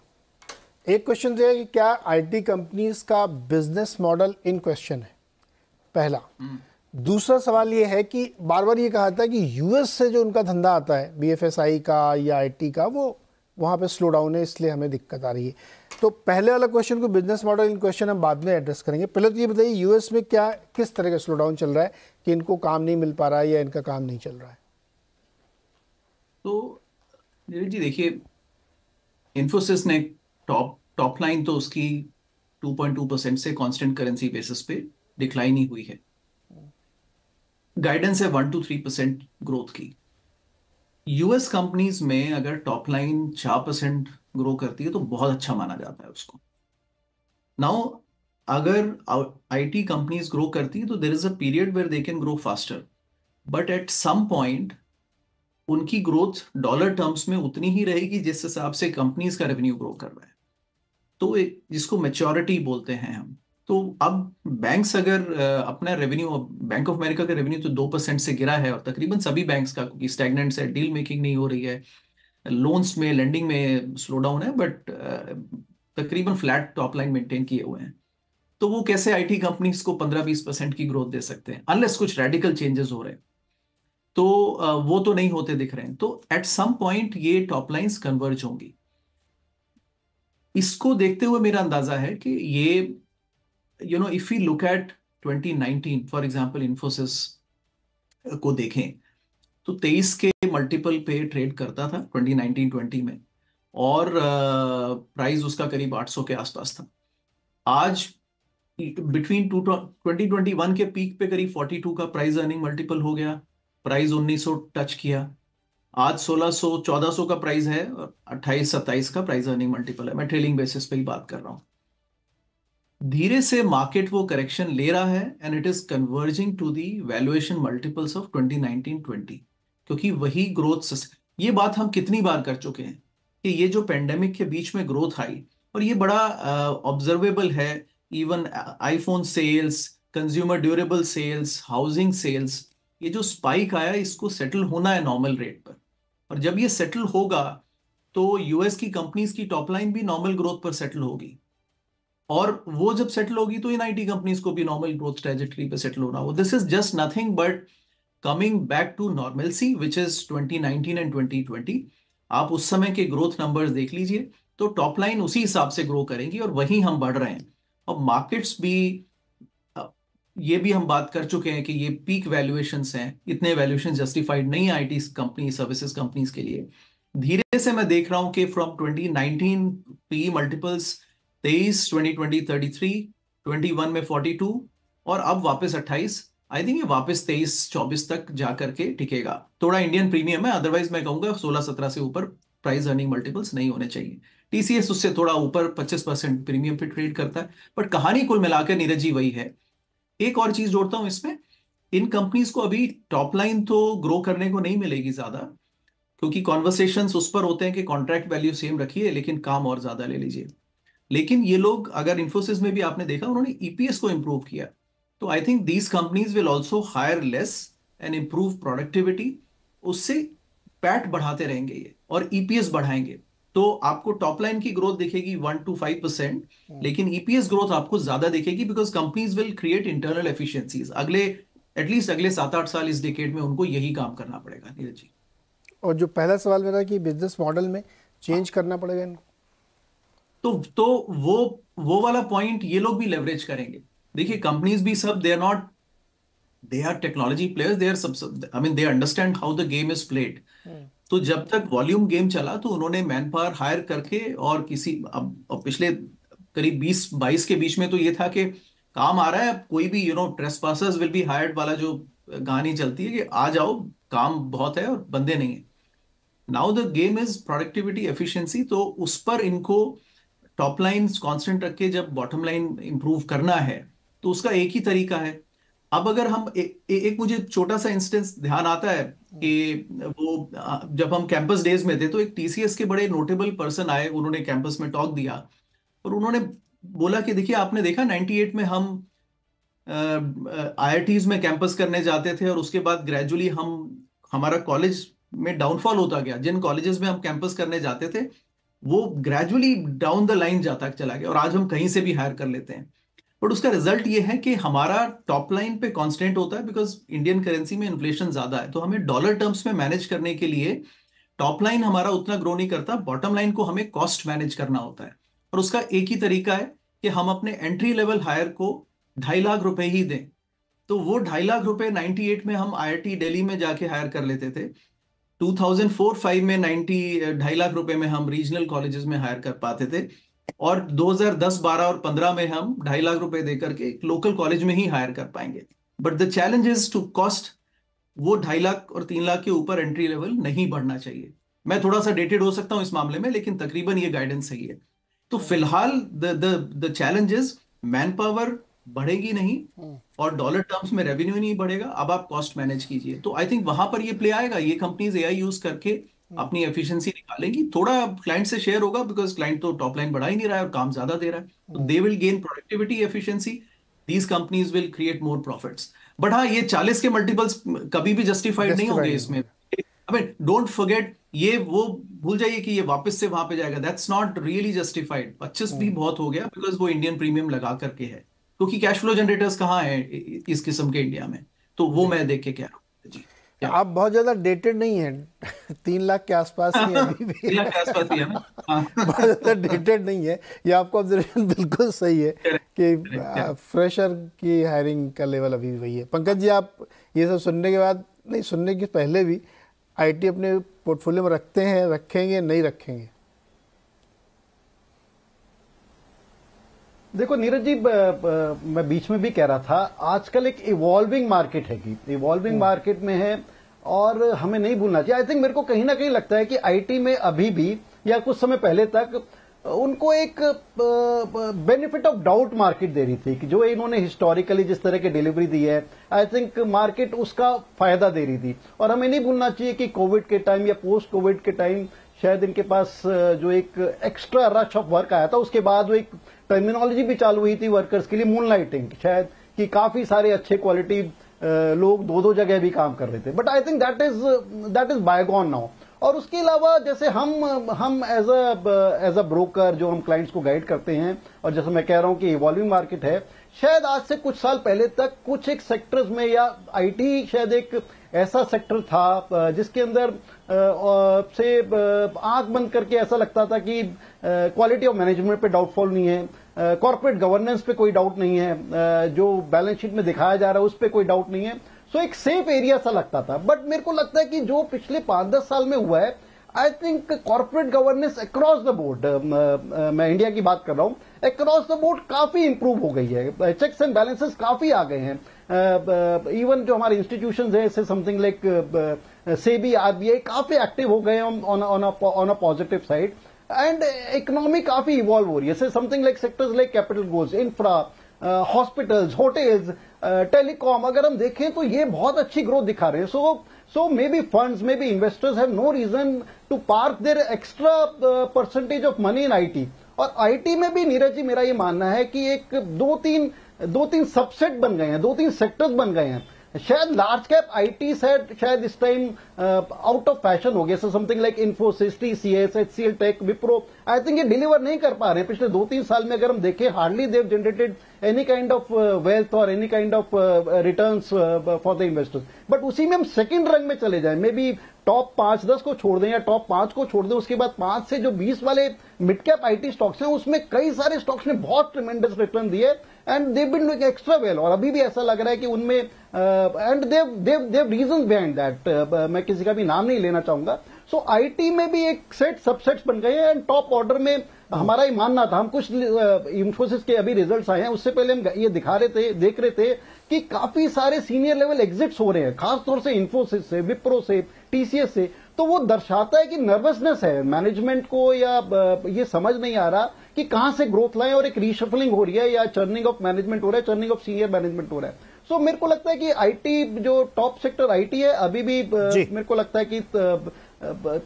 एक क्वेश्चन ये है कि क्या आईटी कंपनीज का बिजनेस मॉडल इन क्वेश्चन है, पहला। दूसरा सवाल ये है कि बार बार ये कहा था कि यूएस से जो उनका धंधा आता है बीएफएसआई का या आईटी का, वो वहाँ पे स्लो डाउन है, इसलिए हमें दिक्कत आ रही है। तो पहले वाला क्वेश्चन को बिजनेस मॉडल इन क्वेश्चन हम बाद में एड्रेस करेंगे। पहले तो ये बताइए यूएस में क्या किस तरह का स्लो डाउन चल रहा है कि इनको काम नहीं मिल पा रहा है या इनका काम नहीं चल रहा है? तो नीरज जी देखिए, इन्फोसिस ने टॉप लाइन तो उसकी 2.2% से कांस्टेंट करेंसी बेसिस पे डिक्लाइन ही हुई है। गाइडेंस है 1 to 3% ग्रोथ की। यूएस कंपनीज में अगर टॉप लाइन 4% ग्रो करती है तो बहुत अच्छा माना जाता है उसको। नाउ अगर आईटी कंपनीज ग्रो करती है तो there is a period where they can grow faster, but at some point उनकी ग्रोथ डॉलर टर्म्स में उतनी ही रहेगी जिस हिसाब से कंपनीज का रेवेन्यू ग्रो कर रहा है। तो एक जिसको मैच्योरिटी बोलते हैं हम। तो अब बैंक्स अगर अपना रेवेन्यू, बैंक ऑफ अमेरिका का रेवेन्यू तो 2% से गिरा है, और तकरीबन सभी बैंक्स का, क्योंकि स्टैग्नेंट है, डील मेकिंग नहीं हो रही है, लोन्स में लेंडिंग में स्लो डाउन है, बट तकरीबन फ्लैट टॉप लाइन मेंटेन किए हुए हैं। तो वो कैसे आईटी कंपनीज को 15-20% की ग्रोथ दे सकते हैं अनलेस कुछ रेडिकल चेंजेस हो रहे हैं? तो वो तो नहीं होते दिख रहे हैं। तो एट सम पॉइंट ये टॉप लाइंस कन्वर्ज होंगी। इसको देखते हुए मेरा अंदाजा है कि ये if we look at 2019 for example, Infosys को देखें तो 23 के मल्टीपल पे ट्रेड करता था 2019-20 में, और प्राइस उसका करीब 800 के आसपास था। आज बिटवीन 2021 के पीक पे करीब 42 का प्राइस अर्निंग मल्टीपल हो गया, प्राइस 1900 टच किया, आज 1600-1400 का प्राइस है, और 28-27 का प्राइस अर्निंग मल्टीपल है। मैं ट्रेलिंग बेसिस पे ही बात कर रहा हूं। धीरे से मार्केट वो करेक्शन ले रहा है and it is converging to the valuation multiples of 2019-20, क्योंकि वही ग्रोथ। ये बात हम कितनी बार कर चुके हैं कि ये जो पेंडेमिक के बीच में ग्रोथ आई, और ये बड़ा ऑब्जर्वेबल है, even iPhone sales, consumer durable sales, housing sales, ये जो स्पाइक आया इसको सेटल होना है नॉर्मल रेट पर, और जब ये सेटल होगा तो यूएस की कंपनीज की टॉप लाइन भी नॉर्मल ग्रोथ पर सेटल होगी, और वो जब सेटल होगी तो इन आईटी कंपनीज को भी नॉर्मल ग्रोथ ट्रेजेक्टरी पे सेटल होना हो। This is just nothing but coming back to normalcy which is 2019 and 2020, आप उस समय के ग्रोथ नंबर्स देख लीजिए, तो टॉप लाइन उसी हिसाब से ग्रो करेंगी और वहीं हम बढ़ रहे हैं। और मार्केट्स भी, ये भी हम बात कर चुके हैं कि ये पीक वैल्यूएशंस हैं, इतने वैल्यूएशन जस्टिफाइड नहीं है आईटी कंपनी सर्विसेज कंपनीज के लिए। धीरे से मैं देख रहा हूं कि फ्रॉम 2019 पी मल्टीपल्स 23, 2020 33, 21 में 42 और अब वापस 28। आई थिंक ये वापस 23-24 तक जा करके टिकेगा। थोड़ा इंडियन प्रीमियम है, अदरवाइज मैं कहूंगा 16-17 से ऊपर प्राइस अर्निंग मल्टीपल्स नहीं होने चाहिए। टीसीएस उससे थोड़ा ऊपर 25% प्रीमियम पे ट्रेड करता है। बट कहानी कुल मिलाकर नीरज जी वही है। एक और चीज जोड़ता हूं इसमें, इन कंपनीज को अभी टॉप लाइन तो ग्रो करने को नहीं मिलेगी ज्यादा, क्योंकि कॉन्वर्सेशंस उस पर होते हैं कि कॉन्ट्रैक्ट वैल्यू सेम रखिए लेकिन काम और ज्यादा ले लीजिए। लेकिन ये लोग, अगर इन्फोसिस में भी आपने देखा, उन्होंने ईपीएस को इंप्रूव किया। तो I think these companies will also hire less and improve productivity. उससे पैट बढ़ाते रहेंगे ये और ईपीएस बढ़ाएंगे, तो आपको टॉप लाइन की ग्रोथ दिखेगी 1 to 5%, लेकिन ईपीएस ग्रोथ आपको ज्यादा दिखेगी, because companies will create internal efficiencies. At least अगले 7-8 साल इस डिकेड में उनको यही काम करना पड़ेगा नीरज जी। और जो पहला सवाल मेरा कि बिजनेस मॉडल में चेंज करना पड़ेगा इनको, तो वो वाला पॉइंट ये लोग भी लेवरेज करेंगे। देखिए कंपनीज भी सब, they are technology players, they understand how the game is played. तो जब तक वॉल्यूम गेम चला तो उन्होंने मैन पावर हायर करके, और अब पिछले करीब 20-22 के बीच में तो ये था कि काम आ रहा है, कोई भी ट्रेसपासर्स विल बी हायर्ड वाला जो कहानी चलती है कि आ जाओ, काम बहुत है और बंदे नहीं है। Now the game is productivity efficiency, तो उस पर इनको टॉप लाइन कांस्टेंट रख के जब बॉटम लाइन इंप्रूव करना है तो उसका एक ही तरीका है। अब अगर हम एक मुझे छोटा सा इंस्टेंस ध्यान आता है कि वो जब हम कैंपस डेज में थे तो एक टीसीएस के बड़े नोटेबल पर्सन आए, उन्होंने कैंपस में टॉक दिया और उन्होंने बोला कि देखिए आपने देखा 98 में हम आईआईटीज में कैंपस करने जाते थे और उसके बाद ग्रेजुअली हमारा कॉलेज में डाउनफॉल होता गया। जिन कॉलेजेस में हम कैंपस करने जाते थे वो ग्रेजुअली डाउन द लाइन जाता चला गया और आज हम कहीं से भी हायर कर लेते हैं। बट उसका रिजल्ट ये है कि हमारा टॉप लाइन पे कांस्टेंट होता है, बिकॉज इंडियन करेंसी में इन्फ्लेशन ज्यादा है, तो हमें डॉलर टर्म्स में मैनेज करने के लिए टॉप लाइन हमारा उतना ग्रो नहीं करता, बॉटम लाइन को हमें कॉस्ट मैनेज करना होता है। और उसका एक ही तरीका है कि हम अपने एंट्री लेवल हायर को 2.5 लाख रुपए ही दें। तो वो 2.5 लाख रुपए 98 में हम आईआईटी दिल्ली में जाके हायर कर लेते थे, 2004-05 में 2.5 लाख रुपए में हम रीजनल कॉलेजेस में हायर कर पाते थे, और 2010, 12 और 15 में हम 2.5 लाख रुपए देकर के एक लोकल कॉलेज में ही हायर कर पाएंगे। But the challenge is to cost, वो 2.5 लाख और 3 लाख के ऊपर एंट्री लेवल नहीं बढ़ना चाहिए। मैं थोड़ा सा डेटेड हो सकता हूं इस मामले में, लेकिन तकरीबन ये गाइडेंस सही है। तो फिलहाल the challenge is man power बढ़ेगी नहीं और डॉलर टर्म्स में रेवेन्यू नहीं बढ़ेगा। अब आप कॉस्ट मैनेज कीजिए, तो आई थिंक वहां पर ये प्ले आएगा। ये कंपनीज एआई यूज करके अपनी एफिशिएंसी निकालेंगी, थोड़ा क्लाइंट से शेयर होगा, बिकॉज क्लाइंट तो टॉप लाइन बढ़ा ही नहीं रहा है और काम ज्यादा दे रहा है, तो they will gain productivity efficiency, these companies will create more profits. But हाँ, ये 40 के मल्टीपल्स कभी भी जस्टिफाइड नहीं होंगे इसमें। डोंट फॉरगेट, ये वो भूल जाइए कि ये वापस से वहां पे जाएगा, दैट्स नॉट रियली जस्टिफाइड। 25 भी बहुत हो गया, बिकॉज वो इंडियन प्रीमियम लगा करके है, क्योंकि कैश फ्लो जनरेटर्स कहाँ है इस किस्म के इंडिया में, तो वो मैं देख के कह रहा हूँ जी। आप बहुत ज्यादा डेटेड नहीं है, 3 लाख के आसपास ही है अभी भी। 3 लाख के आसपास ही है ना, बहुत ज्यादा डेटेड नहीं है। ये आपको ऑब्जर्वेशन बिल्कुल सही है कि फ्रेशर की हायरिंग का लेवल अभी वही है। पंकज जी, आप ये सब सुनने के बाद, नहीं सुनने के पहले भी, आईटी अपने पोर्टफोलियो में रखते हैं, रखेंगे, नहीं रखेंगे? देखो नीरज जी, मैं बीच में भी कह रहा था, आजकल एक इवॉल्विंग मार्केट है, कि इवॉल्विंग मार्केट में है और हमें नहीं भूलना चाहिए। आई थिंक मेरे को कहीं ना कहीं लगता है कि आईटी में अभी भी या कुछ समय पहले तक उनको एक बेनिफिट ऑफ डाउट मार्केट दे रही थी, कि जो इन्होंने हिस्टोरिकली जिस तरह की डिलीवरी दी है, आई थिंक मार्केट उसका फायदा दे रही थी। और हमें नहीं भूलना चाहिए कि कोविड के टाइम या पोस्ट कोविड के टाइम शायद इनके पास जो एक एक्स्ट्रा रश ऑफ वर्क आया था, उसके बाद वो एक टर्मिनोलॉजी भी चालू हुई थी वर्कर्स के लिए, मूनलाइटिंग, शायद कि काफी सारे अच्छे क्वालिटी लोग दो जगह भी काम कर रहे थे। But I think that is bygone now. और उसके अलावा जैसे हम एज अ ब्रोकर जो हम क्लाइंट्स को गाइड करते हैं, और जैसे मैं कह रहा हूं कि इवॉल्विंग मार्केट है, शायद आज से कुछ साल पहले तक कुछ एक सेक्टर्स में या आईटी शायद एक ऐसा सेक्टर था जिसके अंदर से आंख बंद करके ऐसा लगता था कि क्वालिटी ऑफ मैनेजमेंट पे डाउटफॉल नहीं है, कॉर्पोरेट गवर्नेंस पे कोई डाउट नहीं है, जो बैलेंस शीट में दिखाया जा रहा है उस पे कोई डाउट नहीं है। सो एक सेफ एरिया सा लगता था। बट मेरे को लगता है कि जो पिछले 5-10 साल में हुआ है, I think corporate governance across the board, मैं इंडिया की बात कर रहा हूं, अक्रॉस द बोर्ड काफी इंप्रूव हो गई है, चेक्स एंड बैलेंसेस काफी आ गए हैं। इवन जो हमारे इंस्टीट्यूशंस है, जैसे समथिंग लाइक सेबी, आरबीआई काफी एक्टिव हो गए हैं on a positive side, and economy काफी इवॉल्व हो रही है। जैसे something like sectors like capital goods, infra, hospitals, hotels, telecom, अगर हम देखें तो ये बहुत अच्छी ग्रोथ दिखा रहे हैं। So maybe funds, maybe investors have no reason to park their extra percentage of money in IT. और IT में भी नीरज जी मेरा ये मानना है कि एक दो तीन सबसेट बन गए हैं, 2-3 सेक्टर्स बन गए हैं। शायद लार्ज कैप आईटी शायद इस टाइम आउट ऑफ फैशन हो गया। So something like Infosys, TCS, HCL Tech, Wipro, I think ये डिलीवर नहीं कर पा रहे हैं। पिछले 2-3 साल में अगर हम देखें, hardly they've generated any kind of wealth और any kind of returns for the investors. But उसी में हम सेकंड रंग में चले जाएं, मे बी टॉप 5-10 को छोड़ दें या टॉप 5 को छोड़ दें, उसके बाद 5 से जो 20 वाले मिड कैप आईटी स्टॉक्स हैं, उसमें कई सारे स्टॉक्स ने बहुत ट्रिमेंडस रिटर्न दिए and they been doing extra well. और अभी भी ऐसा लग रहा है कि उनमें and they've reasons behind that, मैं किसी का भी नाम नहीं लेना चाहूंगा। सो आईटी में भी एक सेट सबसेट्स बन गए हैं एंड टॉप ऑर्डर में हमारा ही मानना था। हम कुछ इंफोसिस के अभी रिजल्ट्स आए हैं, उससे पहले हम ये देख रहे थे कि काफी सारे सीनियर लेवल एग्जिट्स हो रहे हैं, खासतौर से इंफोसिस से, विप्रो से, टीसीएस से। तो वो दर्शाता है कि नर्वसनेस है मैनेजमेंट को, या ये समझ नहीं आ रहा कि कहां से ग्रोथ लाएं, और एक रीशफलिंग हो रही है या चर्निंग ऑफ मैनेजमेंट हो रहा है, चर्निंग ऑफ सीनियर मैनेजमेंट हो रहा है। सो मेरे को लगता है कि आईटी जो टॉप सेक्टर आईटी है, अभी भी मेरे को लगता है कि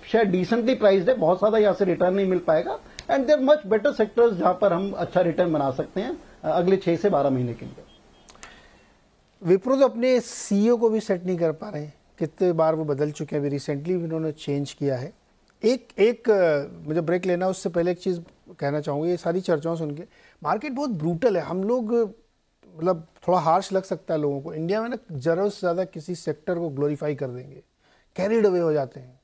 शायद डिसेंटली प्राइस्ड है, बहुत ज्यादा यहां से रिटर्न नहीं मिल पाएगा। And there much better sectors जहां पर हम अच्छा रिटर्न बना सकते हैं अगले 6 से 12 महीने के लिए। विप्रो तो अपने सीईओ को भी सेट नहीं कर पा रहे हैं, कितने बार वो बदल चुके हैं, अभी रिसेंटली उन्होंने चेंज किया है। मुझे ब्रेक लेना, उससे पहले एक चीज़ कहना चाहूँगा, ये सारी चर्चाओं सुन के मार्केट बहुत ब्रूटल है। हम लोग मतलब थोड़ा हार्श लग सकता है लोगों को, इंडिया में ना ज़रूर से ज़्यादा किसी सेक्टर को ग्लोरीफाई कर देंगे, कैरिड अवे हो जाते हैं,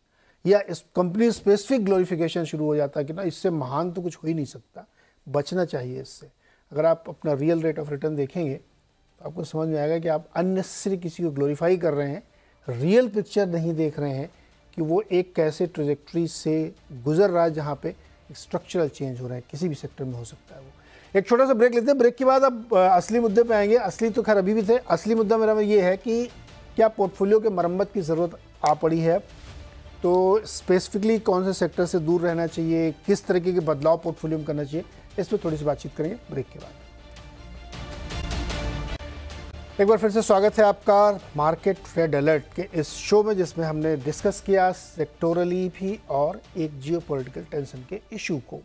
या इस कंपनी स्पेसिफिक ग्लोरिफिकेशन शुरू हो जाता है कि ना इससे महान तो कुछ हो ही नहीं सकता। बचना चाहिए इससे। अगर आप अपना रियल रेट ऑफ रिटर्न देखेंगे तो आपको समझ में आएगा कि आप अननेसेसरी किसी को ग्लोरीफाई कर रहे हैं, रियल पिक्चर नहीं देख रहे हैं कि वो एक कैसे ट्रेजेक्ट्री से गुजर रहा है जहाँ पे स्ट्रक्चरल चेंज हो रहा है, किसी भी सेक्टर में हो सकता है वो। एक छोटा सा ब्रेक लेते हैं, ब्रेक के बाद अब असली मुद्दे पे आएंगे। असली तो खैर अभी भी थे, असली मुद्दा मेरा ये है कि क्या पोर्टफोलियो के मरम्मत की ज़रूरत आ पड़ी है, तो स्पेसिफिकली कौन से सेक्टर से दूर रहना चाहिए, किस तरीके के बदलाव पोर्टफोलियो में करना चाहिए, इस पर थोड़ी सी बातचीत करेंगे ब्रेक के बाद। एक बार फिर से स्वागत है आपका मार्केट रेड अलर्ट के इस शो में, जिसमें हमने डिस्कस किया सेक्टोरली भी और एक जियोपॉलिटिकल टेंशन के इशू को।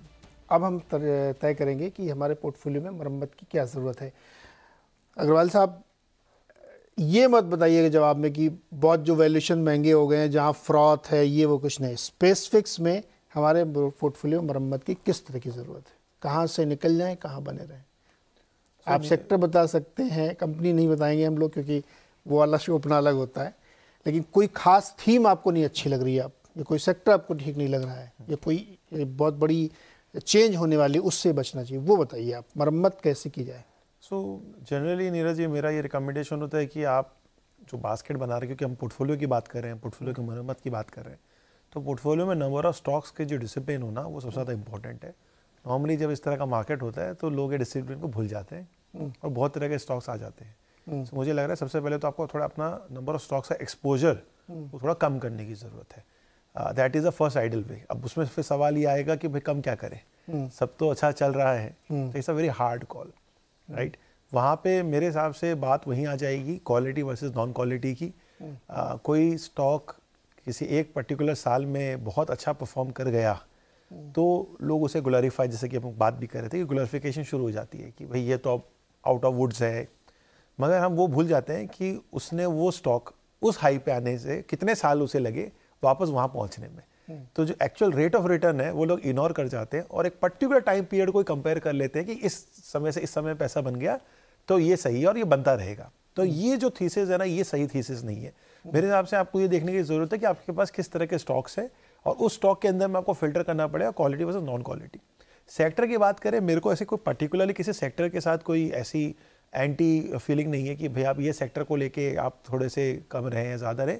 अब हम तय करेंगे कि हमारे पोर्टफोलियो में मरम्मत की क्या ज़रूरत है। अग्रवाल साहब, ये मत बताइएगा जवाब में कि बहुत जो वैल्यूएशन महंगे हो गए हैं, जहाँ फ्रॉथ है, ये वो कुछ नहीं। स्पेसिफिक्स में हमारे पोर्टफोलियो मरम्मत की किस तरह की ज़रूरत है, कहाँ से निकल जाएं, कहाँ बने रहें। आप सेक्टर बता सकते हैं, कंपनी नहीं बताएंगे हम लोग क्योंकि वो वाला शो अपना अलग होता है, लेकिन कोई खास थीम आपको नहीं अच्छी लग रही है, आप या कोई सेक्टर आपको ठीक नहीं लग रहा है, या कोई बहुत बड़ी चेंज होने वाली, उससे बचना चाहिए, वो बताइए आप, मरम्मत कैसे की जाए। सो जनरली नीरज जी, मेरा ये रिकमेंडेशन होता है कि आप जो बास्केट बना रहे हैं, क्योंकि हम पोर्टफोलियो की बात कर रहे हैं, पोर्टफोलियो की मरम्मत की बात कर रहे हैं, तो पोर्टफोलियो में नंबर ऑफ स्टॉक्स के जो डिसिप्लिन होना वो सबसे ज़्यादा इंपॉर्टेंट है। नॉर्मली जब इस तरह का मार्केट होता है तो लोग ये डिसिप्लिन को भूल जाते हैं और बहुत तरह के स्टॉक्स आ जाते हैं। तो मुझे लग रहा है सबसे पहले तो आपको थोड़ा अपना नंबर ऑफ स्टॉक्स का एक्सपोजर वो थोड़ा कम करने की ज़रूरत है। That is the first ideal way. अब उसमें फिर सवाल ये आएगा कि भाई कम क्या करें, सब तो अच्छा चल रहा है, तो it's a very hard call, right. वहाँ पे मेरे हिसाब से बात वहीं आ जाएगी क्वालिटी वर्सेस नॉन क्वालिटी की। कोई स्टॉक किसी एक पर्टिकुलर साल में बहुत अच्छा परफॉर्म कर गया तो लोग उसे ग्लोरीफाई, जैसे कि हम बात भी कर रहे थे कि ग्लोरिफिकेशन शुरू हो जाती है कि भाई ये तो अब आउट ऑफ वुड्स है, मगर हम वो भूल जाते हैं कि उसने वो स्टॉक उस हाई पे आने से कितने साल उसे लगे वापस वहाँ पहुँचने में। तो जो एक्चुअल रेट ऑफ रिटर्न है वो लोग इग्नोर कर जाते हैं और एक पर्टिकुलर टाइम पीरियड को कंपेयर कर लेते हैं कि इस समय से इस समय पैसा बन गया तो ये सही है और ये बनता रहेगा। तो ये जो थीसिस है ना, ये सही थीसिस नहीं है। मेरे हिसाब से आपको ये देखने की जरूरत है कि आपके पास किस तरह के स्टॉक्स है और उस स्टॉक के अंदर में आपको फिल्टर करना पड़ेगा quality versus non quality. Sector की बात करें, मेरे को ऐसे कोई पर्टिकुलरली किसी सेक्टर के साथ कोई ऐसी एंटी फीलिंग नहीं है कि भाई आप ये सेक्टर को लेके आप थोड़े से कम रहे या ज़्यादा रहे।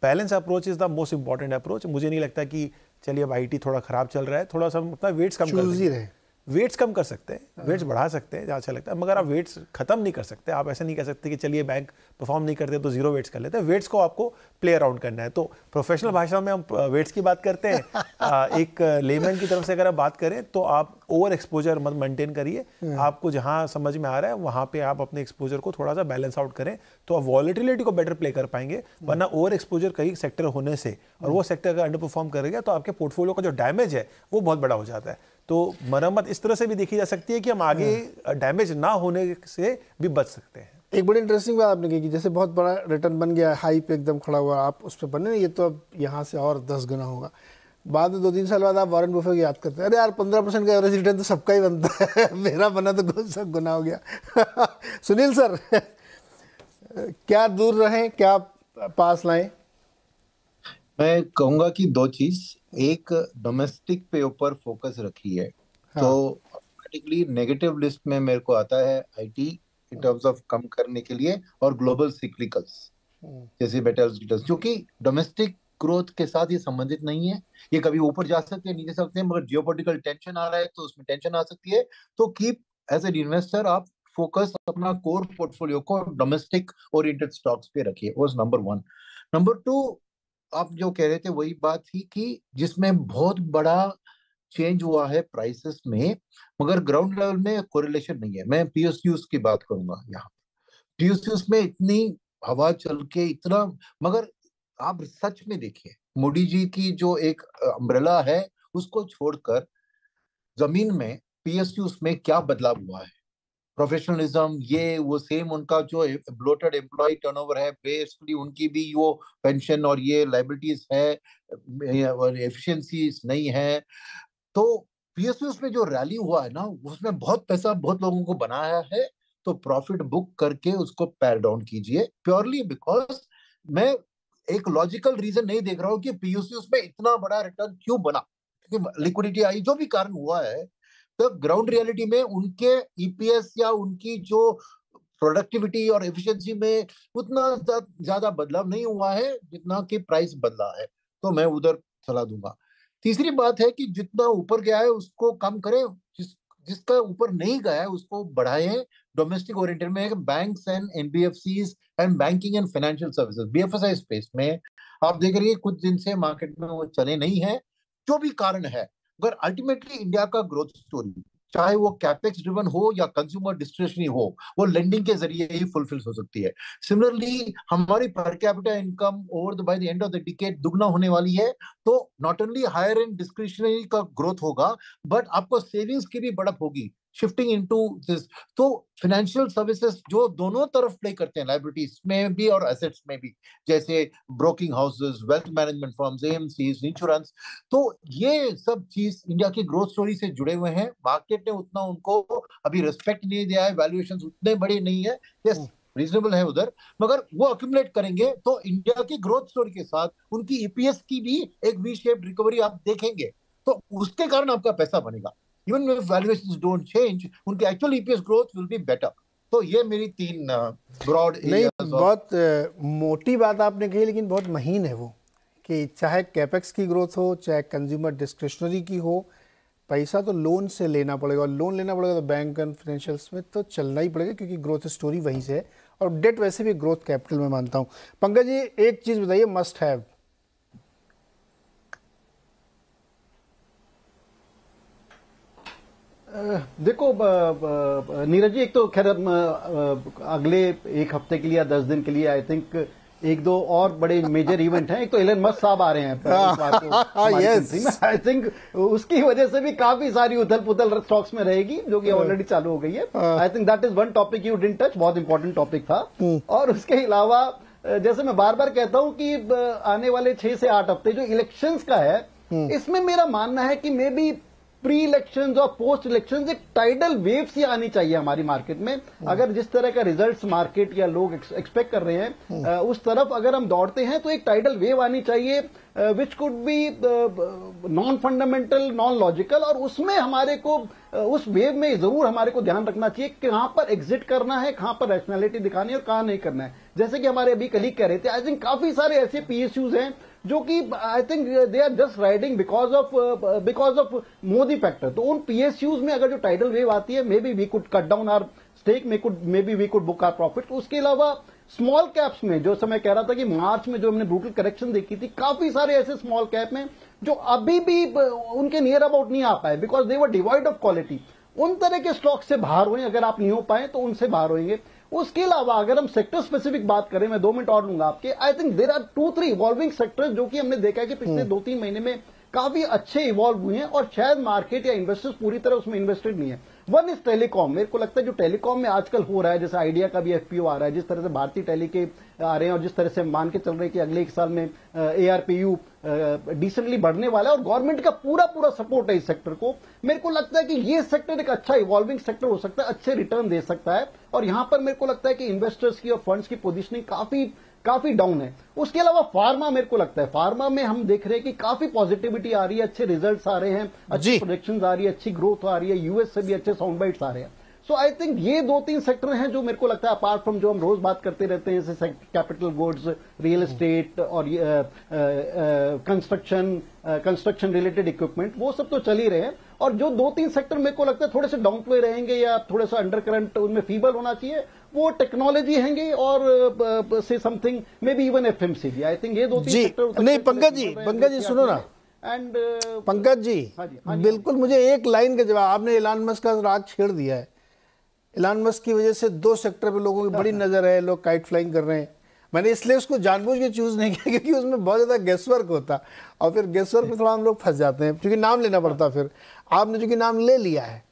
Balance approach is the most important approach. मुझे नहीं लगता कि चलिए अब आईटी थोड़ा ख़राब चल रहा है, थोड़ा सा अपना वेट्स कम कर वेट्स कम कर सकते हैं, वेट्स बढ़ा सकते हैं जहाँ अच्छा लगता है, मगर आप वेट्स खत्म नहीं कर सकते। आप ऐसे नहीं कर सकते कि चलिए बैंक परफॉर्म नहीं करते तो जीरो वेट्स कर लेते हैं। वेट्स को आपको प्ले अराउंड करना है। तो प्रोफेशनल भाषा में हम वेट्स की बात करते हैं। एक लेमैन की तरफ से अगर आप बात करें तो आप ओवर एक्सपोजर मत मेंटेन करिए। आपको जहाँ समझ में आ रहा है वहाँ पे आप अपने एक्सपोजर को थोड़ा सा बैलेंस आउट करें तो आप वॉलेटिलिटी को बेटर प्ले कर पाएंगे। वरना ओवर एक्सपोजर कई सेक्टर होने से और वो सेक्टर अगर अंडर परफॉर्म करेगा तो आपके पोर्टफोलियो का जो डैमेज है वो बहुत बड़ा हो जाता है। तो मरम्मत इस तरह से भी देखी जा सकती है कि हम आगे डैमेज ना होने से भी बच सकते हैं। एक बड़ी इंटरेस्टिंग बात आपने की कि जैसे बहुत बड़ा रिटर्न बन गया, हाई पे एकदम खड़ा हुआ, आप उस पर बने, ये तो अब यहाँ से और 10 गुना होगा। बाद में 2-3 साल बाद आप वॉरेन बफे को याद करते हैं, अरे यार 15% का एवरेज रिटर्न तो सबका ही बनता है, मेरा बना तो सब गुना हो गया। सुनील सर, क्या दूर रहें, क्या पास लाएं? मैं कहूंगा कि 2 चीज, एक डोमेस्टिक पे ऊपर फोकस रखी है। हाँ। तो ऑटोमेटिकली नेगेटिव लिस्ट में मेरे को आता है आईटी इन टर्म्स ऑफ कम करने के लिए और ग्लोबल सिक्लिकल्स जैसे मेटल्स गिटल्स, क्योंकि डोमेस्टिक ग्रोथ के साथ ये संबंधित नहीं है। ये कभी ऊपर जा सकते हैं, नीचे सकते हैं, मगर जियोपॉलिटिकल टेंशन आ रहा है तो उसमें टेंशन आ सकती है। तो कीप एज एन इन्वेस्टर आप फोकस अपना कोर पोर्टफोलियो को डोमेस्टिक ओरिएंटेड स्टॉक्स पे रखिए। वो नंबर 1। नंबर 2, आप जो कह रहे थे वही बात थी कि जिसमें बहुत बड़ा चेंज हुआ है प्राइसेस में, मगर ग्राउंड लेवल में कोरिलेशन नहीं है। मैं पीएसयूज की बात करूंगा यहाँ। पीएसयूज में इतनी हवा चल के इतना, मगर आप सच में देखिए मोदी जी की जो एक अम्ब्रेला है उसको छोड़कर जमीन में पीएसयूज में क्या बदलाव हुआ है। प्रोफेशनलिज्म, ये वो सेम उनका जो ब्लोटेड एम्प्लॉय टर्नओवर है, बेसिकली उनकी भी वो पेंशन और ये लाइबिलिटीज है और एफिशिएंसीज नहीं है। तो पीएसयूज में जो रैली हुआ है ना, उसमें बहुत पैसा बहुत लोगों को बनाया है। तो प्रॉफिट बुक करके उसको पैर डाउन कीजिए, प्योरली बिकॉज मैं एक लॉजिकल रीजन नहीं देख रहा हूँ कि पीएसयूज में इतना बड़ा रिटर्न क्यों बना, क्योंकि लिक्विडिटी आई, जो भी कारण हुआ है। तो ग्राउंड रियलिटी में उनके ईपीएस या उनकी जो प्रोडक्टिविटी और एफिशिएंसी में उतना ज्यादा बदलाव नहीं हुआ है जितना कि प्राइस बदला है। तो मैं उधर सलाह दूंगा। तीसरी बात है कि जितना ऊपर गया है उसको कम करें, जिसका ऊपर नहीं गया है उसको बढ़ाएं। डोमेस्टिक ओरिएंटेड में banks and NBFCs and banking and financial services, BFSI space में आप देख रही है कुछ दिन से मार्केट में वो चले नहीं है, जो भी कारण है। अगर अल्टीमेटली इंडिया का ग्रोथ स्टोरी, चाहे वो कैपेक्स ड्रिवन हो या कंज्यूमर डिस्क्रिशनरी हो, वो लेंडिंग के जरिए ही फुलफिल हो सकती है। सिमिलरली हमारी per capita income over by the end of the decade दुगना होने वाली है। तो not only higher and discretionary का ग्रोथ होगा, बट आपको सेविंग्स की भी बढ़त होगी शिफ्टिंग इनटू दिस। तो फाइनेंशियल सर्विसेज जो दोनों तरफ प्ले करते हैं, लायबिलिटीज में भी और एसेट्स में भी, जैसे broking houses, wealth management firms, AMCs, insurance, तो ये सब चीज इंडिया की ग्रोथ स्टोरी से जुड़े हुए हैं। मार्केट ने उतना उनको अभी रिस्पेक्ट नहीं दिया है, वैल्यूएशंस उतने बड़े नहीं है, यस रीजनेबल है उधर, मगर वो अक्यूमुलेट करेंगे तो इंडिया की ग्रोथ स्टोरी के साथ उनकी ईपीएस की भी एक वी शेप रिकवरी आप देखेंगे। तो उसके कारण आपका पैसा बनेगा। Even if valuations don't change, उनके actual EPS growth will be better. तो ये मेरी 3 broad नहीं, बहुत मोटी बात आपने कही, लेकिन बहुत महीन है वो, कि चाहे कैपेक्स की ग्रोथ हो, चाहे कंज्यूमर डिस्क्रिशनरी की हो, पैसा तो लोन से लेना पड़ेगा, और लोन लेना पड़ेगा तो बैंक एंड फाइनेंशियल्स में तो चलना ही पड़ेगा, क्योंकि ग्रोथ स्टोरी वहीं से है, और डेट वैसे भी ग्रोथ कैपिटल में मानता हूँ। पंकज जी, एक चीज़ बताइए, मस्ट हैव। देखो नीरज जी, एक तो खैर अगले 1 हफ्ते के लिए या 10 दिन के लिए आई थिंक 1-2 और बड़े मेजर इवेंट हैं। एक तो एलन मस्क साहब आ रहे हैं यस, आई थिंक उसकी वजह से भी काफी सारी उथल पुथल स्टॉक्स में रहेगी, जो कि ऑलरेडी चालू हो गई है। I think that is one topic you didn't touch, बहुत इंपॉर्टेंट टॉपिक था। और उसके अलावा जैसे मैं बार बार कहता हूं कि आने वाले 6 से 8 हफ्ते जो इलेक्शंस का है, इसमें मेरा मानना है कि मे बी प्री इलेक्शन और पोस्ट इलेक्शन एक टाइडल वेव सी आनी चाहिए हमारी मार्केट में। अगर जिस तरह का रिजल्ट्स मार्केट या लोग एक्सपेक्ट कर रहे हैं उस तरफ अगर हम दौड़ते हैं तो एक टाइडल वेव आनी चाहिए which could be non fundamental, non logical, और उसमें हमारे को उस वेव में जरूर हमारे को ध्यान रखना चाहिए कि कहां पर एग्जिट करना है, कहां पर रैशनैलिटी दिखानी है और कहां नहीं करना है। जैसे कि हमारे अभी कलीग कह रहे थे, आई थिंक काफी सारे ऐसे पीएसयूज हैं जो कि I think they are just riding because of Modi factor. तो उन पीएसयूज में अगर जो टाइडल वेव आती है, maybe we could cut down our stake, maybe we could book our profit. उसके अलावा स्मॉल कैप्स में जो समय कह रहा था कि मार्च में जो हमने ब्रूटल करेक्शन देखी थी, काफी सारे ऐसे स्मॉल कैप में जो अभी भी उनके नियर अबाउट नहीं आ पाए because they were divide of quality. उन तरह के स्टॉक से बाहर हुए, अगर आप नहीं हो पाए तो उनसे बाहर होंगे। उसके अलावा अगर हम सेक्टर स्पेसिफिक बात करें, मैं 2 मिनट और लूंगा आपके, I think there are 2-3 evolving sectors जो कि हमने देखा है कि पिछले 2-3 महीने में काफी अच्छे इवॉल्व हुए हैं और शायद मार्केट या इन्वेस्टर्स पूरी तरह उसमें इन्वेस्टेड नहीं है। One is telecom. मेरे को लगता है जो टेलीकॉम में आजकल हो रहा है, जैसे आइडिया का भी एफपीओ आ रहा है, जिस तरह से भारतीय टेली के आ रहे हैं और जिस तरह से मान के चल रहे हैं कि अगले 1 साल में एआरपीयू डिसेंटली बढ़ने वाला है और गवर्नमेंट का पूरा सपोर्ट है इस सेक्टर को। मेरे को लगता है कि ये सेक्टर एक अच्छा इवॉल्विंग सेक्टर हो सकता है, अच्छे रिटर्न दे सकता है और यहां पर मेरे को लगता है कि इन्वेस्टर्स की और फंड्स की पोजीशनिंग काफी डाउन है। उसके अलावा फार्मा, मेरे को लगता है फार्मा में हम देख रहे हैं कि काफी पॉजिटिविटी आ रही है, अच्छे रिजल्ट्स आ रहे हैं, अच्छी प्रोजेक्शंस आ रही है, अच्छी ग्रोथ आ रही है, यूएस से भी अच्छे साउंड बाइट्स आ रहे हैं। सो आई थिंक ये 2-3 सेक्टर हैं जो मेरे को लगता है, अपार्ट फ्रॉम जो हम रोज बात करते रहते हैं जैसे कैपिटल गुड्स, रियल एस्टेट और कंस्ट्रक्शन रिलेटेड इक्विपमेंट, वो सब तो चल ही रहे हैं। और जो 2-3 सेक्टर मेरे को लगता है थोड़े से डाउन प्ले रहेंगे या थोड़ा सा अंडर करंट उनमें फीबल होना चाहिए, वो टेक्नोलॉजी हैंगे और से something may be even FMCG. I think ये 2-3 सेक्टर। नहीं पंकज जी सुनो ना, एंड पंकज जी बिल्कुल मुझे एक लाइन का जवाब, आपने एलन मस्क का राग छेड़ दिया है। एलन मस्क की वजह से 2 सेक्टर पे लोगों की बड़ी नजर है, लोग काइट फ्लाइंग कर रहे हैं। मैंने इसलिए उसको जानबूझ के चूज नहीं किया क्योंकि उसमें बहुत ज्यादा गेसवर्क होता और फिर गेसवर्क में थोड़ा हम लोग फंस जाते हैं क्योंकि नाम लेना पड़ता। फिर आपने चूंकि नाम ले लिया है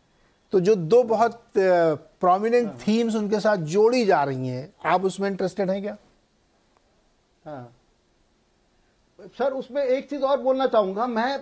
तो जो 2 बहुत प्रोमिनेंट थीम्स उनके साथ जोड़ी जा रही हैं, आप उसमें इंटरेस्टेड हैं क्या? हाँ सर, उसमें एक चीज और बोलना चाहूंगा मैं।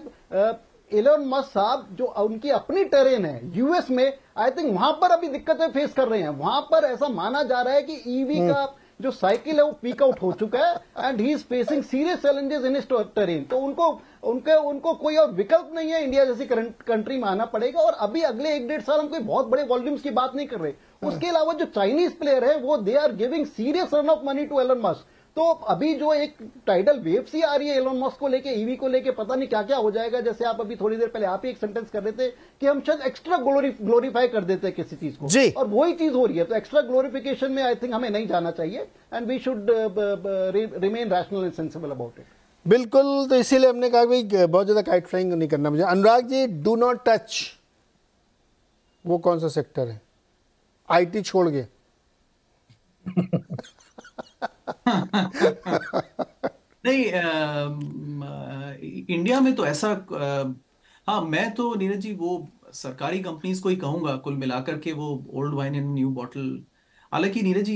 एलन मस्क साहब जो उनकी अपनी टेरेन है यूएस में, आई थिंक वहां पर अभी दिक्कतें फेस कर रहे हैं। वहां पर ऐसा माना जा रहा है कि ईवी का जो साइकिल है वो पीक आउट हो चुका है and he is facing serious challenges in his terrain. तो उनको कोई और विकल्प नहीं है, इंडिया जैसी कंट्री में आना पड़ेगा। और अभी अगले 1-1.5 साल हम कोई बहुत बड़े वॉल्यूम्स की बात नहीं कर रहे। उसके अलावा जो चाइनीज प्लेयर है वो they are giving serious run of money to Elon Musk. तो अभी जो एक टाइडल वेव सी आ रही है एलन मस्क को लेके, ईवी को लेके, पता नहीं क्या क्या हो जाएगा। जैसे आप अभी थोड़ी देर पहले आप ही एक सेंटेंस कर रहे थे कि हम शायद एक्स्ट्रा ग्लोरीफाई कर देते हैं किसी चीज को, और वही चीज हो रही है। तो एक्स्ट्रा ग्लोरिफिकेशन में आई थिंक हमें नहीं जाना चाहिए and we should remain rational and sensible about it. बिल्कुल, तो इसीलिए हमने कहा भाई बहुत ज्यादा काइट फ्लाइंग नहीं करना मुझे। Anurag ji, do not touch, वो कौन सा सेक्टर है आईटी छोड़ के? नहीं, इंडिया में तो ऐसा हाँ, मैं तो नीरज जी वो सरकारी कंपनीज को ही कहूंगा कुल मिलाकर के, वो old wine in new bottle. हालांकि नीरज जी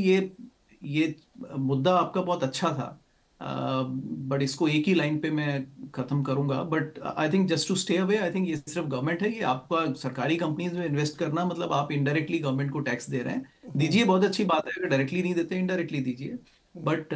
ये मुद्दा आपका बहुत अच्छा था, बट इसको एक ही लाइन पे मैं खत्म करूंगा। But I think just to stay away, I think ये सिर्फ गवर्नमेंट है, ये आपका सरकारी कंपनीज में इन्वेस्ट करना मतलब आप इनडायरेक्टली गवर्नमेंट को टैक्स दे रहे हैं। दीजिए, बहुत अच्छी बात है, अगर डायरेक्टली नहीं देते इनडायरेक्टली दीजिए। बट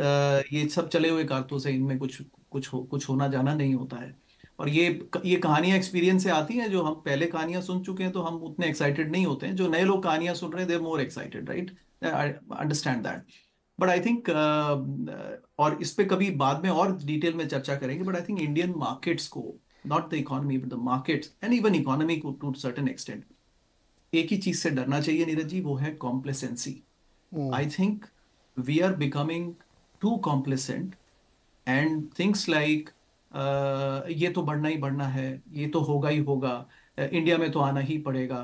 ये सब चले हुए कारतूस से इनमें कुछ होना जाना नहीं होता है। और ये कहानियां एक्सपीरियंस से आती हैं। जो हम पहले कहानियां सुन चुके हैं तो हम उतने एक्साइटेड नहीं होते हैं। जो नए लोग कहानियां सुन रहे हैं, they are more excited, right? I understand that. But I think और इस पे कभी बाद में और डिटेल में चर्चा करेंगे। But I think Indian markets को, not the economy but the markets and even economy को टू सर्टेन एक्सटेंट, एक ही चीज से डरना चाहिए नीरज जी, वो है complacency. I think we are becoming too complacent and things like ये तो बढ़ना ही बढ़ना है, ये तो होगा ही होगा, इंडिया में तो आना ही पड़ेगा।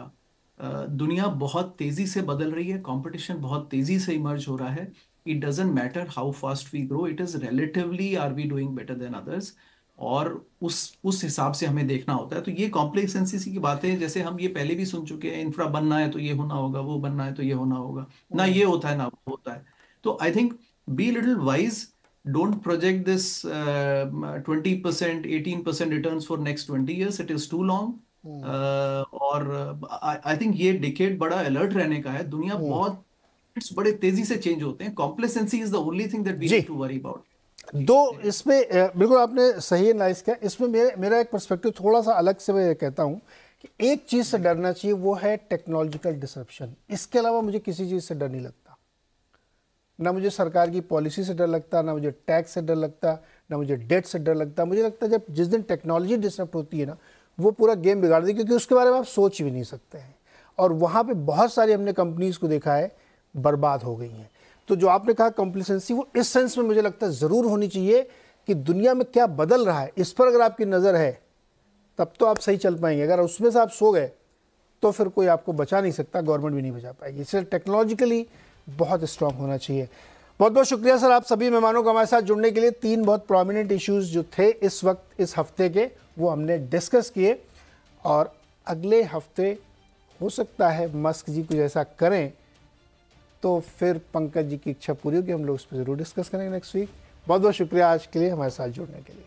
दुनिया बहुत तेजी से बदल रही है, कंपटीशन बहुत तेजी से इमर्ज हो रहा है। It doesn't matter how fast we grow, it is relatively are we doing better than others, और उस हिसाब से हमें देखना होता है। तो ये कॉम्प्लेक्सेंसी की बातें, जैसे हम ये पहले भी सुन चुके हैं, इंफ्रा बनना है तो ये होना होगा, वो बनना है तो ये होना होगा, ना ये होता है ना वो होता है। तो I think be little wise, don't project this 20%, 18% returns for next 20 years. It is too long. और आई थिंक ये डिकेड बड़ा अलर्ट रहने का है। दुनिया बहुत बड़े तेजी से चेंज होते हैं। Complacency is the only thing that we need to worry about. Though इसमें बिल्कुल आपने सही एनालाइज किया। इसमें मेरा एक पर्सपेक्टिव थोड़ा सा अलग से मैं कहता हूँ कि एक चीज़ से डरना चाहिए, वो है टेक्नोलॉजिकल डिसरप्शन। इसके अलावा मुझे किसी चीज़ से डर नहीं लगता। ना मुझे सरकार की पॉलिसी से डर लगता, ना मुझे टैक्स से डर लगता, ना मुझे डेट से डर लगता। मुझे लगता है जब जिस दिन टेक्नोलॉजी डिसरप्ट होती है ना, वो पूरा गेम बिगाड़ दी, क्योंकि उसके बारे में आप सोच भी नहीं सकते हैं। और वहाँ पे बहुत सारी हमने कंपनीज़ को देखा है बर्बाद हो गई हैं। तो जो आपने कहा कॉम्प्लेसेंसी, वो इस सेंस में मुझे लगता है ज़रूर होनी चाहिए कि दुनिया में क्या बदल रहा है, इस पर अगर आपकी नज़र है तब तो आप सही चल पाएंगे। अगर उसमें से आप सो गए तो फिर कोई आपको बचा नहीं सकता, गवर्नमेंट भी नहीं बचा पाएगी। इसलिए टेक्नोलॉजिकली बहुत स्ट्रांग होना चाहिए। बहुत बहुत शुक्रिया सर आप सभी मेहमानों को हमारे साथ जुड़ने के लिए। 3 बहुत प्रोमिनेंट इश्यूज़ जो थे इस वक्त इस हफ्ते के, वो हमने डिस्कस किए। और अगले हफ्ते हो सकता है मस्क जी कुछ ऐसा करें तो फिर पंकज जी की इच्छा पूरी होगी, हम लोग उस पर ज़रूर डिस्कस करेंगे नेक्स्ट वीक। बहुत बहुत शुक्रिया आज के लिए हमारे साथ जुड़ने के लिए।